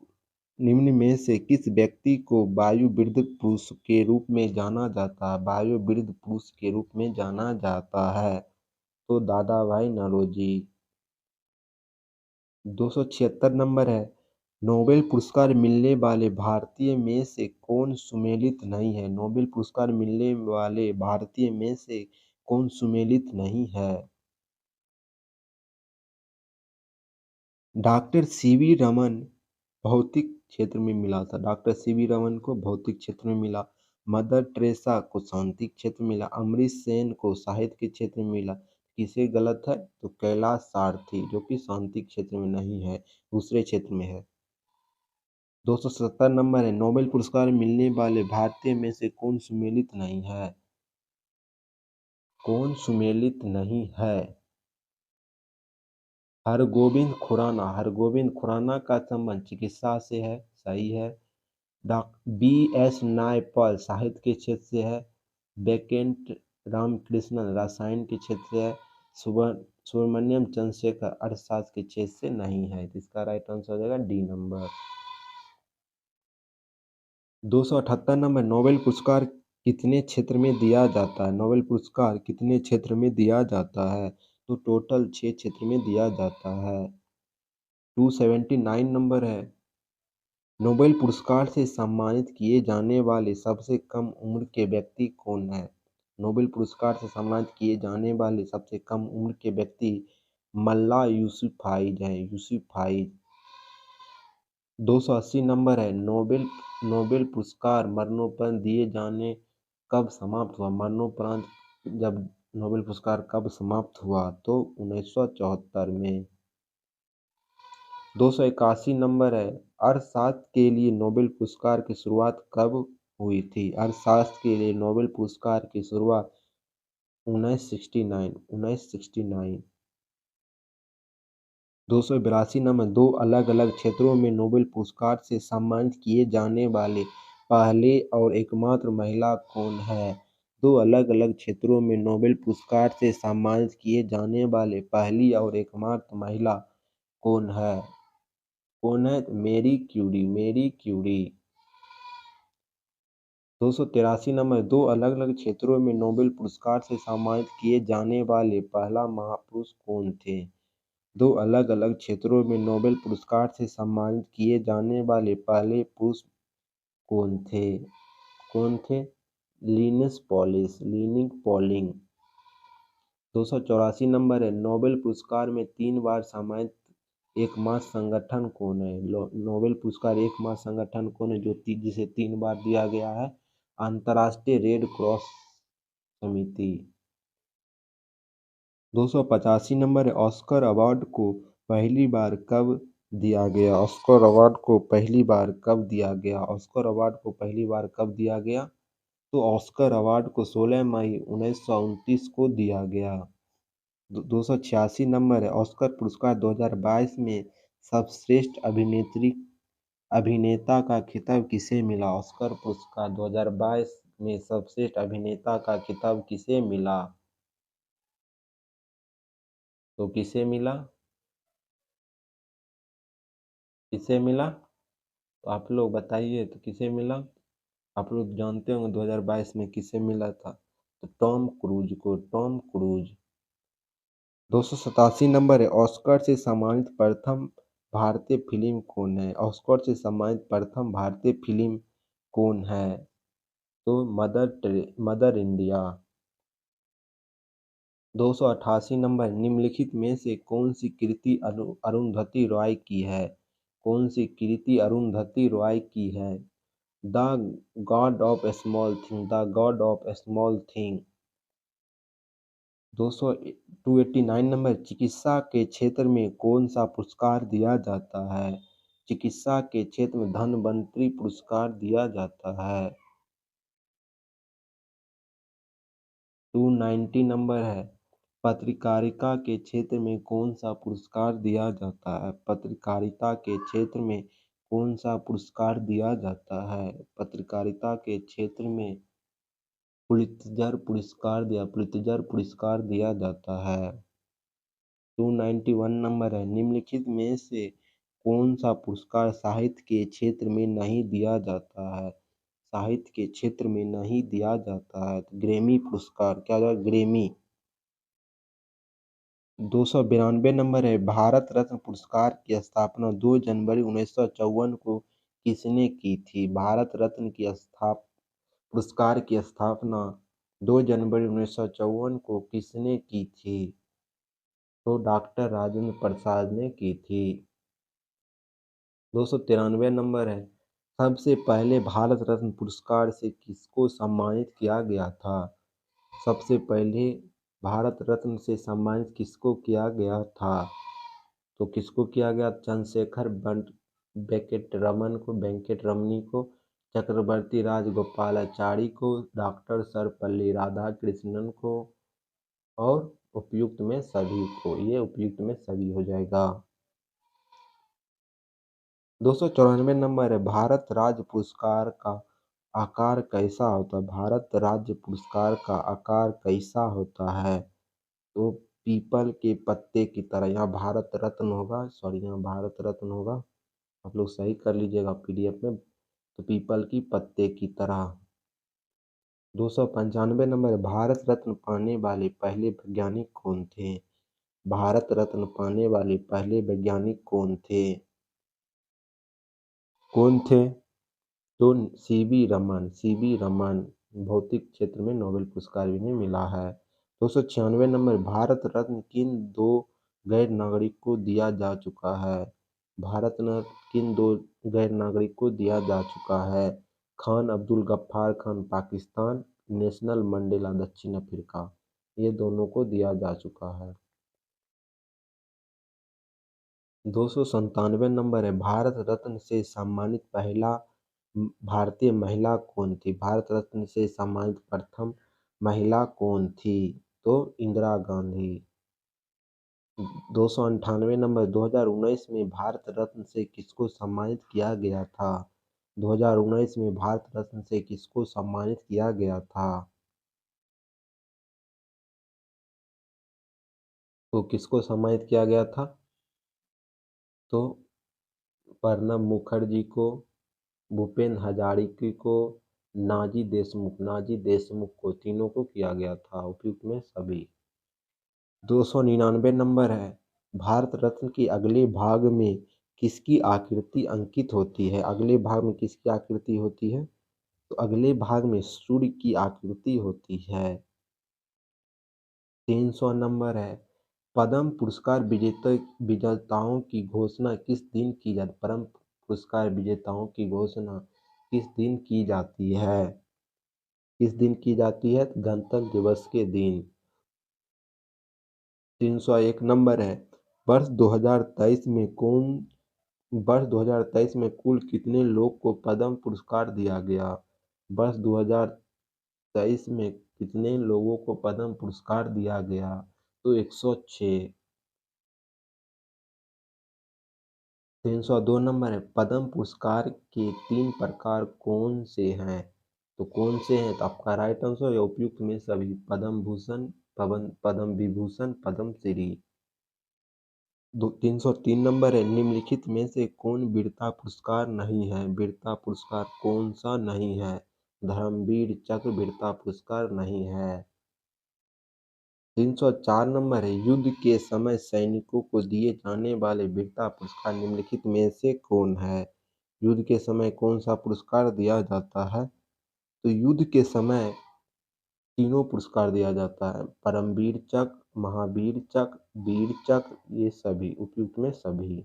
निम्न में से किस व्यक्ति को वायुवृद्ध पुरुष के रूप में जाना जाता है? वायुवृद्ध पुरुष के रूप में जाना जाता है, तो दादा भाई नौरोजी। 276 नंबर है, नोबेल पुरस्कार मिलने वाले भारतीय में से कौन सुमेलित नहीं है? नोबेल पुरस्कार मिलने वाले भारतीय में से कौन सुमेलित नहीं है? डॉक्टर सीवी रमन भौतिक क्षेत्र में मिला था। डॉक्टर सीवी रमन को भौतिक क्षेत्र में मिला। मदर टेरेसा को शांति क्षेत्र में मिला। अमरीश सेन को साहित्य के क्षेत्र में मिला। किसे गलत है? तो कैलाश सारथी, जो कि शांति क्षेत्र में नहीं है, दूसरे क्षेत्र में है। 270 नंबर है, नोबेल पुरस्कार मिलने वाले भारतीय में से कौन सुमेलित नहीं है? कौन सुमेलित नहीं है? हरगोविंद खुराना का संबंध चिकित्सा से है, सही है। बी.एस. नायपॉल साहित्य के क्षेत्र से है। बेकेंट रामकृष्णन रसायन के क्षेत्र से है। सुब्रमण्यम चंद्रशेखर अर्थशास्त्र के क्षेत्र से नहीं है। तो इसका राइट आंसर हो जाएगा डी नंबर। 278 नंबर, नोबेल पुरस्कार कितने क्षेत्र में दिया जाता है? नोबेल पुरस्कार कितने क्षेत्र में दिया जाता है? तो टोटल 6 क्षेत्र में दिया जाता है। 279 नंबर है, नोबेल पुरस्कार से सम्मानित किए जाने वाले सबसे कम उम्र के व्यक्ति कौन है? नोबेल पुरस्कार से सम्मानित किए जाने वाले सबसे कम उम्र के व्यक्ति मल्ला यूसुफाई हैं, यूसुफाई। 280 नंबर है, नोबेल पुरस्कार मरणोपरांत दिए जाने कब समाप्त हुआ? मरणोपरांत जब नोबेल पुरस्कार कब समाप्त हुआ? तो 1974 में। 281 नंबर है, अर्थशास्त्र के लिए नोबेल पुरस्कार की शुरुआत कब हुई थी? अर्थशास्त्र के लिए नोबेल पुरस्कार की शुरुआत 1969। 282 नंबर, दो अलग अलग क्षेत्रों में नोबेल पुरस्कार से सम्मानित किए जाने वाले पहले और एकमात्र महिला कौन है? दो अलग अलग क्षेत्रों में नोबेल पुरस्कार से सम्मानित किए जाने वाले पहली और एकमात्र महिला कौन है? कौन है? मेरी क्यूरी, मेरी क्यूरी। 283 नंबर, दो अलग अलग क्षेत्रों में नोबेल पुरस्कार से सम्मानित किए जाने वाले पहला महापुरुष कौन थे? दो अलग अलग क्षेत्रों में नोबेल पुरस्कार से सम्मानित किए जाने वाले पहले पुरुष कौन थे? कौन थे? Linus polling. 284 नंबर है, नोबेल पुरस्कार में 3 बार सम्मानित एकमात्र संगठन कौन है? नोबेल पुरस्कार एकमात्र संगठन कौन है जिसे 3 बार दिया गया है? अंतर्राष्ट्रीय रेड क्रॉस समिति। 285 नंबर है, ऑस्कर अवार्ड को पहली बार कब दिया गया? ऑस्कर अवार्ड को पहली बार कब दिया गया? ऑस्कर अवार्ड को पहली बार कब दिया गया? तो ऑस्कर अवार्ड को 16 मई 1929 को दिया गया। 286 नंबर है, ऑस्कर पुरस्कार 2022 में सर्वश्रेष्ठ अभिनेता का खिताब किसे मिला? ऑस्कर पुरस्कार 2022 में सर्वश्रेष्ठ अभिनेता का खिताब किसे मिला? तो किसे मिला? किसे मिला? तो आप लोग बताइए, तो किसे मिला? आप लोग जानते होंगे 2022 में किसे मिला था? तो टॉम क्रूज को, टॉम क्रूज। 287 नंबर है, ऑस्कर से सम्मानित प्रथम भारतीय फिल्म कौन है? ऑस्कर से सम्मानित प्रथम भारतीय फिल्म कौन है? तो मदर इंडिया। 288 नंबर, निम्नलिखित में से कौन सी कृति अरुंधति रॉय की है? कौन सी कृति अरुंधति रॉय की है? The God of small thing, the God of small thing. 289 number, चिकित्सा के क्षेत्र में कौन सा पुरस्कार दिया जाता है? चिकित्सा के क्षेत्र में धन्वंतरि पुरस्कार दिया जाता है। 290 नंबर है, पत्रकारिता के क्षेत्र में कौन सा पुरस्कार दिया जाता है? पत्रकारिता के क्षेत्र में कौन सा पुरस्कार दिया जाता है? पत्रकारिता के क्षेत्र में पुलित्जर पुरस्कार दिया जाता है। 291 नंबर है, निम्नलिखित में से कौन सा पुरस्कार साहित्य के क्षेत्र में नहीं दिया जाता है? साहित्य के क्षेत्र में नहीं दिया जाता है तो ग्रैमी पुरस्कार, क्या होगा? ग्रैमी। 292 नंबर है, भारत रत्न पुरस्कार की स्थापना 2 जनवरी 1954 को किसने की थी? भारत रत्न की पुरस्कार की स्थापना 2 जनवरी 1954 को किसने की थी? तो डॉक्टर राजेंद्र प्रसाद ने की थी। 293 नंबर है, सबसे पहले भारत रत्न पुरस्कार से किसको सम्मानित किया गया था? सबसे पहले भारत रत्न से सम्मानित किसको किया गया था? तो किसको किया गया? चंद्रशेखर वेंकटरमणी को, चक्रवर्ती राजगोपालाचारी को, डॉक्टर सर्वपल्ली राधाकृष्णन को और उपयुक्त में सभी को। ये उपयुक्त में सभी हो जाएगा। 294 नंबर है, भारत राज्य पुरस्कार का आकार कैसा होता है? भारत राज्य पुरस्कार का आकार कैसा होता है? तो पीपल के पत्ते की तरह, यहाँ भारत रत्न होगा, सॉरी यहाँ भारत रत्न होगा, आप लोग सही कर लीजिएगा पीडीएफ में। तो पीपल की पत्ते की तरह। 295 नंबर, भारत रत्न पाने वाले पहले वैज्ञानिक कौन थे? भारत रत्न पाने वाले पहले वैज्ञानिक कौन थे? कौन थे? तो सीवी रमन भौतिक क्षेत्र में नोबेल पुरस्कार भी नहीं मिला है। 296 नंबर, भारत रत्न किन दो गैर नागरिक को दिया जा चुका है? भारत रत्न किन दो गैर नागरिक को दिया जा चुका है? खान अब्दुल गफ्फार खान पाकिस्तान, नेशनल मंडेला दक्षिण अफ्रीका, ये दोनों को दिया जा चुका है। 297 नंबर है, भारत रत्न से सम्मानित पहला भारतीय महिला कौन थी? भारत रत्न से सम्मानित प्रथम महिला कौन थी? तो इंदिरा गांधी। 298 नंबर, 2019 में भारत रत्न से किसको सम्मानित किया गया था? 2019 में भारत रत्न से किसको सम्मानित किया गया था? तो किसको सम्मानित किया गया था? तो प्रणब मुखर्जी को, भूपेन हजारिका को, नाजी देशमुख को, तीनों को किया गया था। उपयुक्त में सभी। 299 नंबर है, भारत रत्न के अगले भाग में किसकी आकृति अंकित होती है? अगले भाग में किसकी आकृति होती है? तो अगले भाग में सूर्य की आकृति होती है। 300 नंबर है, पद्म पुरस्कार विजेताओं की घोषणा किस दिन की जाती? पद्म पुरस्कार विजेताओं की घोषणा किस दिन की जाती है? किस दिन की जाती है? गणतंत्र दिवस के दिन। 301 नंबर है, वर्ष 2023 में कुल कितने लोग को पद्म पुरस्कार दिया गया? वर्ष 2023 में कितने लोगों को पद्म पुरस्कार दिया गया? तो 106। 302 नंबर है, पद्म पुरस्कार के 3 प्रकार कौन से हैं? तो कौन से हैं? तो आपका राइट आंसर या उपयुक्त में सभी, पद्म भूषण, पद्म विभूषण, पद्म श्री। 303 नंबर है, निम्नलिखित में से कौन वीरता पुरस्कार नहीं है? वीरता पुरस्कार कौन सा नहीं है? धर्मवीर चक्र वीरता पुरस्कार नहीं है। 304 नंबर है, युद्ध के समय सैनिकों को दिए जाने वाले वीरता पुरस्कार निम्नलिखित में से कौन है? युद्ध के समय कौन सा पुरस्कार दिया जाता है? तो युद्ध के समय तीनों पुरस्कार दिया जाता है, परमवीर चक्र, महावीर चक्र, वीर चक्र, ये सभी उपयुक्त में सभी।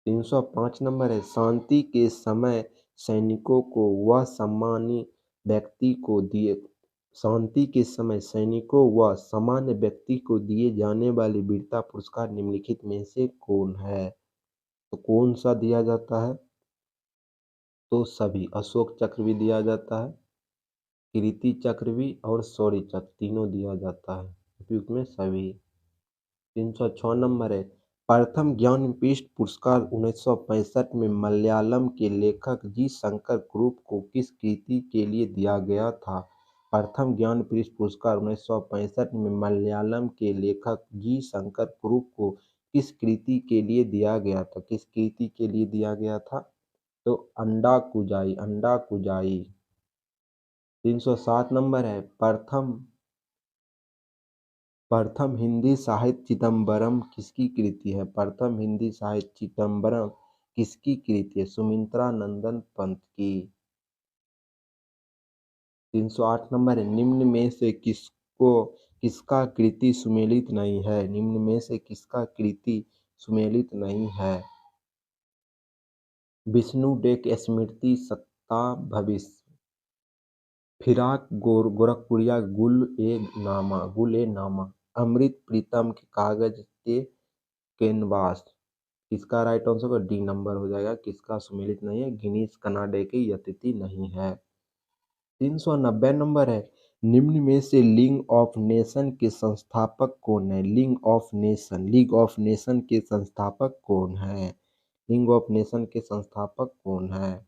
305 नंबर है, शांति के समय सैनिकों को वह सम्मानी व्यक्ति को दिए शांति के समय सैनिकों व सामान्य व्यक्ति को दिए जाने वाले वीरता पुरस्कार निम्नलिखित में से कौन है? तो कौन सा दिया जाता है? तो सभी, अशोक चक्र भी दिया जाता है, कीर्ति चक्र भी और शौर्य चक्र तीनों दिया जाता है, उपयुक्त में सभी। 306 नंबर है, प्रथम ज्ञानपीठ पुरस्कार 1965 में मलयालम के लेखक जी शंकर कुरुप को किस कृति के लिए दिया गया था? प्रथम ज्ञानपीठ पुरस्कार 1965 में मलयालम के लेखक जी शंकर कुरुप को किस कृति के लिए दिया गया था? किस कृति के लिए दिया गया था? तो अंडा कुजाई। 307 नंबर है, प्रथम हिंदी साहित्य चिदंबरम किसकी कृति है? प्रथम हिंदी साहित्य चिदंबरम किसकी कृति है? सुमित्रा नंदन पंत की। 308 नंबर है, निम्न में से किसका कृति सुमेलित नहीं है? निम्न में से किसका कृति सुमेलित नहीं है? विष्णु डेक स्मृति सत्ता भविष्य, फिराक गोरखपुरिया गुल ए नामा, अमृत प्रीतम के कागज के कैनवास। किसका राइट आंसर होगा? डी नंबर हो जाएगा। किसका सुमेलित नहीं है? गिनीज कनाडे की यतिथि नहीं है। 390 नंबर है, निम्न में से लीग ऑफ नेशन के संस्थापक कौन है? लीग ऑफ नेशन के संस्थापक कौन है? लीग ऑफ नेशन के संस्थापक कौन है?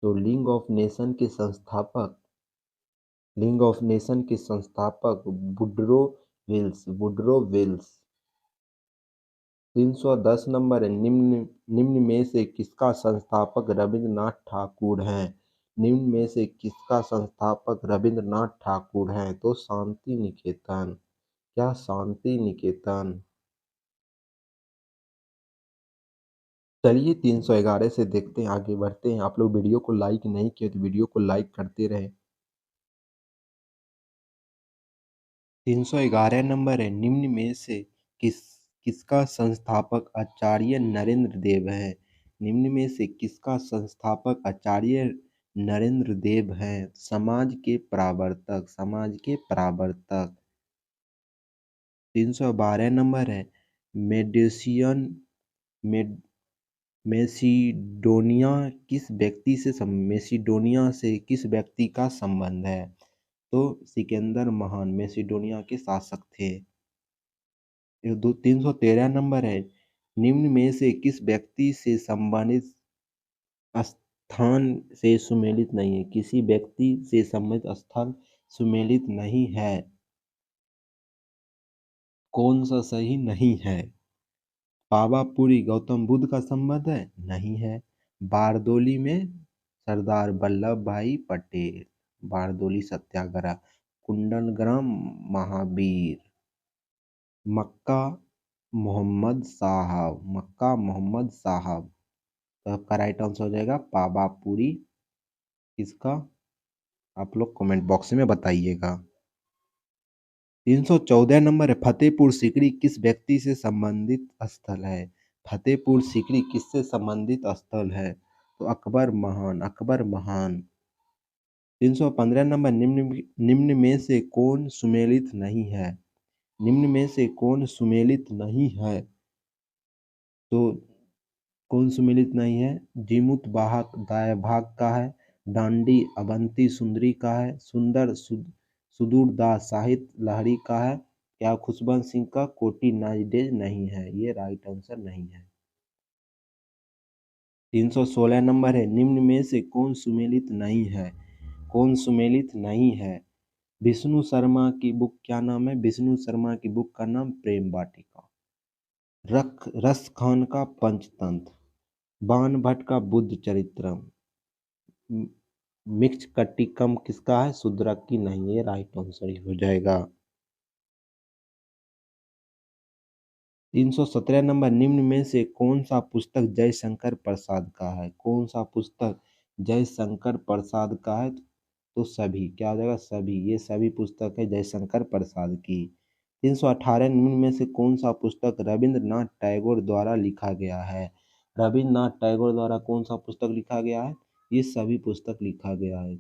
तो लीग ऑफ नेशन के संस्थापक वुडरो विल्स। 310 नंबर है, निम्न में से किसका संस्थापक रविंद्रनाथ ठाकुर हैं? निम्न में से किसका संस्थापक रविंद्रनाथ ठाकुर हैं? तो शांति निकेतन। क्या? शांति निकेतन। चलिए 311 से देखते हैं, आगे बढ़ते हैं। आप लोग वीडियो को लाइक नहीं किए तो वीडियो को लाइक करते रहे। 311 नंबर है, निम्न में से किसका संस्थापक आचार्य नरेंद्र देव है? निम्न में से किसका संस्थापक आचार्य नरेंद्र देव है? समाज के परावर्तक। 312 नंबर है, मेडेसियन मेड मेसिडोनिया से किस व्यक्ति का संबंध है? तो सिकंदर महान मेसिडोनिया के शासक थे। 313 नंबर है, निम्न में से किस व्यक्ति से संबंधित स्थान से सुमेलित नहीं है? किसी व्यक्ति से संबंधित स्थान सुमेलित नहीं है। कौन सा सही नहीं है? पावापुरी गौतम बुद्ध का संबंध है? नहीं है। बारदोली में सरदार वल्लभ भाई पटेल, बारदोली सत्याग्रह। कुंडलग्राम महावीर। मक्का मोहम्मद साहब। तो आपका राइट आंसर हो जाएगा पावापुरी। इसका आप लोग कमेंट बॉक्स में बताइएगा। 314 नंबर है, फतेहपुर सीकरी किस व्यक्ति से संबंधित स्थल है? फतेहपुर सीकरी किससे संबंधित स्थल है? तो अकबर महान। 315 नंबर, निम्न में से कौन सुमेलित नहीं है? निम्न में से कौन सुमेलित नहीं है? तो कौन सुमेलित नहीं है? जीमूत वाहक दाया भाग का है, डांडी अवंती सुंदरी का है, सुदूर दास साहित्य लहरी का है, या खुशबंत सिंह का कोटी नाजडेज नहीं है? ये राइट आंसर नहीं है। 316 नंबर है, निम्न में से कौन सुमेलित नहीं है? कौन सुमेलित नहीं है? विष्णु शर्मा की बुक क्या नाम है? विष्णु शर्मा की बुक का नाम प्रेम वाटिका। रस खान का पंचतंत्र, बाण भट्ट का बुद्ध चरित्रम, मिक्स कट्टिकम किसका है? शूद्रक की नहीं है, राइट आंसर ही हो जाएगा। 317 नंबर, निम्न में से कौन सा पुस्तक जयशंकर प्रसाद का है? कौन सा पुस्तक जयशंकर प्रसाद का है? तो सभी क्या हो जाएगा, सभी। ये सभी पुस्तक है जयशंकर प्रसाद की। 318 निम्न में से कौन सा पुस्तक रविंद्रनाथ टैगोर द्वारा लिखा गया है? रविंद्रनाथ टैगोर द्वारा कौन सा पुस्तक लिखा गया है? ये सभी पुस्तक लिखा गया है।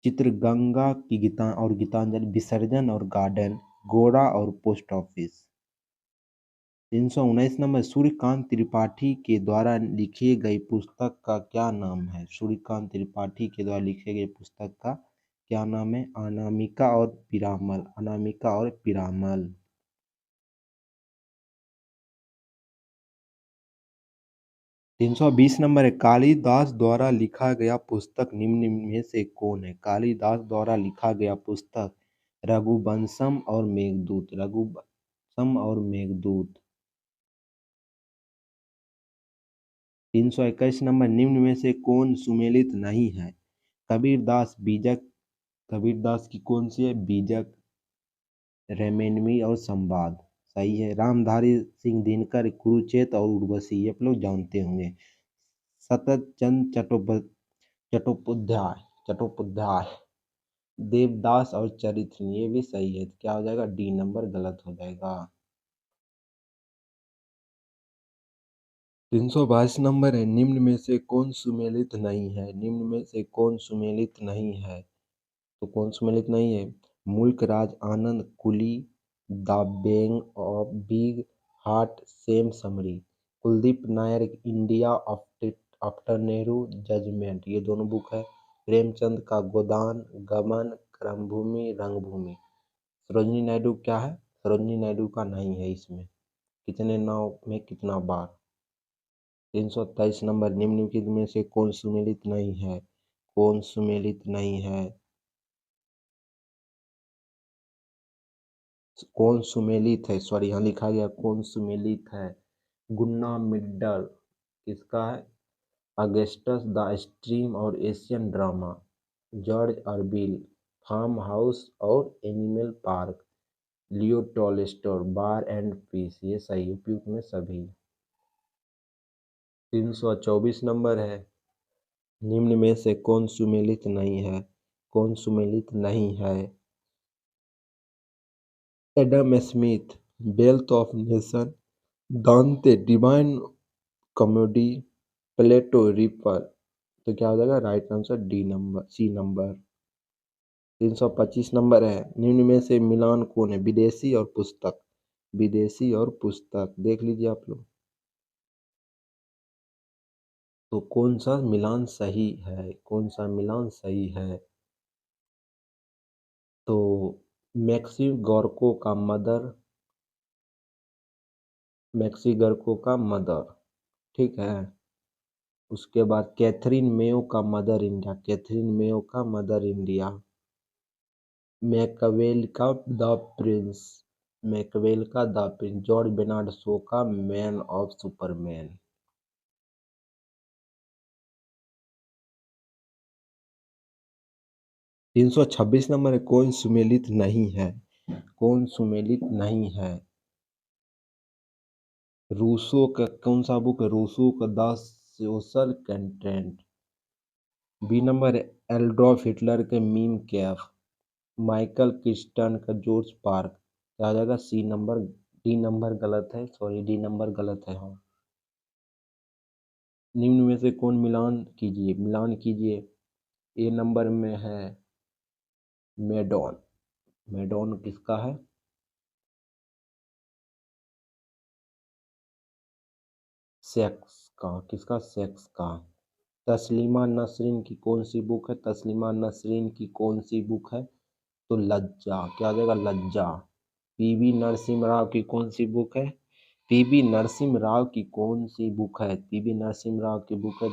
चित्रगंगा की गीता और गीतांजलि, विसर्जन और गार्डन, गोरा और post office. 319 number, Suryakant Tripathi के द्वारा लिखी गई पुस्तक का क्या नाम है? सूर्यकांत त्रिपाठी के द्वारा लिखे गए पुस्तक का क्या नाम है? अनामिका और पीरामल, अनामिका और पीरामल। 320 नंबर है, कालिदास द्वारा लिखा गया पुस्तक निम्न में से कौन है? कालिदास द्वारा लिखा गया पुस्तक रघुवंशम और मेघदूत, रघुवंशम और मेघदूत। 321 नंबर, निम्न में से कौन सुमेलित नहीं है? कबीरदास बीजक, कबीरदास की कौन सी है? बीजक, रेमेनवी और संवाद। सही है। रामधारी सिंह दिनकर, कुरुक्षेत्र और उर्वशी, ये आप लोग जानते होंगे। सतत चंद चट्टोपाध्याय, चट्टोपाध्याय, देवदास और चरित्र, ये भी सही है। क्या हो जाएगा? डी नंबर गलत हो जाएगा। 322 नंबर है, निम्न में से कौन सुमेलित नहीं है? निम्न में से कौन सुमेलित नहीं है? तो कौन सुमेलित नहीं है? Mulk Raj Anand, Coolie, the bang of big heart, same summary, Kuldip Nayar, India after Nehru, judgement, ये दोनों बुक है। प्रेमचंद का गोदान, गमन, कर्मभूमि, रंगभूमि। सरोजनी नायडू क्या है? सरोजनी नायडू का नहीं है इसमें। कितने नाव में कितना बार। 323 नंबर, निम्नलिखित में से कौन सुमेलित नहीं है? कौन सुमेलित नहीं है? कौन सुमेलित है, सॉरी यहाँ लिखा गया कौन सुमेलित है। गुन्ना मिड्डल किसका है? अगस्टस द स्ट्रीम और एशियन ड्रामा, जॉर्ज अर्बिल, फार्म हाउस और animal park, Leo Tolstoy, war and peace, ये सही उपयुक्त में सभी। 324 नंबर है, निम्न में से कौन सुमेलित नहीं है? कौन सुमेलित नहीं है? Adam Smith, wealth of nation, Dante Divine Comedy, Plato रिपर। तो क्या हो जाएगा? राइट आंसर डी नंबर, सी नंबर। 325 नंबर है, निम्न में से मिलान कौन है? विदेशी और पुस्तक, विदेशी और पुस्तक देख लीजिए आप लोग। तो कौन सा मिलान सही है? कौन सा मिलान सही है? तो मैक्सी गोरको का मदर, मैक्सी गोरको का मदर, ठीक है। उसके बाद कैथरीन मेयो का मदर इंडिया, कैथरीन मेयो का मदर इंडिया। मैकवेल का द प्रिंस, मैकवेल का the Prince. George Bernard show का मैन ऑफ सुपरमैन। 326 नंबर है, कौन सुमेलित नहीं है? कौन सुमेलित नहीं है? रूसो का कौन सा बुक है? रूसो का द सोशल कंटेंट। बी नंबर है, एल्डोल्फ हिटलर के मीम कैफ, माइकल क्रिस्टन का जॉर्ज पार्क। क्या आ जाएगा? सी नंबर, डी नंबर गलत है, सॉरी डी नंबर गलत है। हाँ, निम्न में से कौन मिलान कीजिए, मिलान कीजिए। ए नंबर में है मेडॉन, मेडॉन किसका है? सेक्स का, किसका? सेक्स का। तस्लीमा नसरीन की कौन सी बुक है? तस्लीमा नसरीन की कौन सी बुक है? तो लज्जा, क्या आ जाएगा? लज्जा। पीवी नरसिम्हा राव की कौन सी बुक है? पीवी नरसिम्हा राव की कौन सी बुक है? पीवी नरसिम्हा राव की बुक है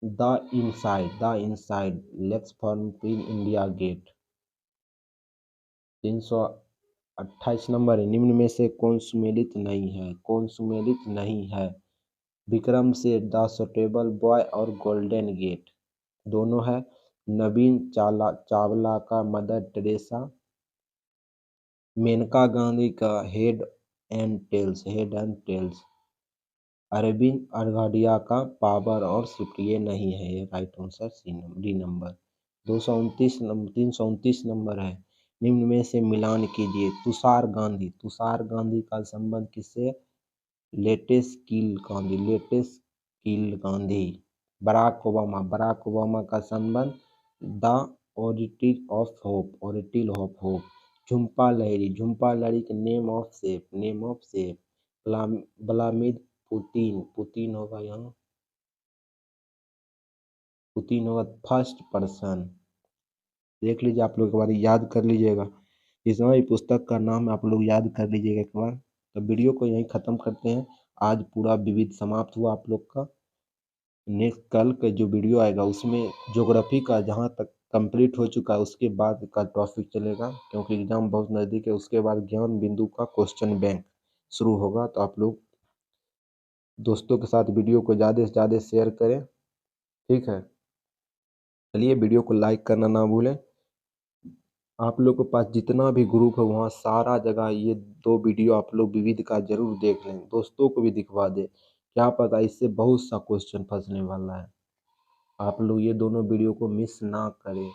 the inside, the inside, let's form in India gate. 328 number है, निम्न में से कौन सुमेलित नहीं है? कौन सुमेलित नहीं है? विक्रम से द सुटेबल बॉय और गोल्डन गेट दोनों है। नवीन चावला का मदर टेरेसा, मेनका गांधी का head and tails, head and tails. Arvind Arghadia का पावर और शिफ्ट, ये नहीं है, ये right answer C number, D number. 329 number है। निम्न में से मिलान कीजिए। तुषार गांधी का संबंध किससे? लेटेस्ट किल गांधी। बराक ओबामा का संबंध द ओरेटिल ऑफ होप। झुम्पा लहरी के name of safe. Vladimir Putin होगा यहाँ, पुतिन होगा फर्स्ट पर्सन। देख लीजिए, आप लोग एक बार याद कर लीजिएगा, इसमें भी पुस्तक का नाम आप लोग याद कर लीजिएगा एक बार। तो वीडियो को यहीं ख़त्म करते हैं। आज पूरा विविध समाप्त हुआ आप लोग का। नेक्स्ट कल का जो वीडियो आएगा उसमें ज्योग्राफी का जहाँ तक कंप्लीट हो चुका है उसके बाद का टॉपिक चलेगा, क्योंकि एग्जाम बहुत नज़दीक है। उसके बाद ज्ञान बिंदु का क्वेश्चन बैंक शुरू होगा। तो आप लोग दोस्तों के साथ वीडियो को ज़्यादा से ज़्यादा शेयर करें, ठीक है। चलिए, वीडियो को लाइक करना ना भूलें। आप लोग के पास जितना भी ग्रुप है वहाँ सारा जगह ये 2 वीडियो आप लोग विविध का जरूर देख लें, दोस्तों को भी दिखवा दें। क्या पता इससे बहुत सा क्वेश्चन फंसने वाला है। आप लोग ये दोनों वीडियो को मिस ना करें।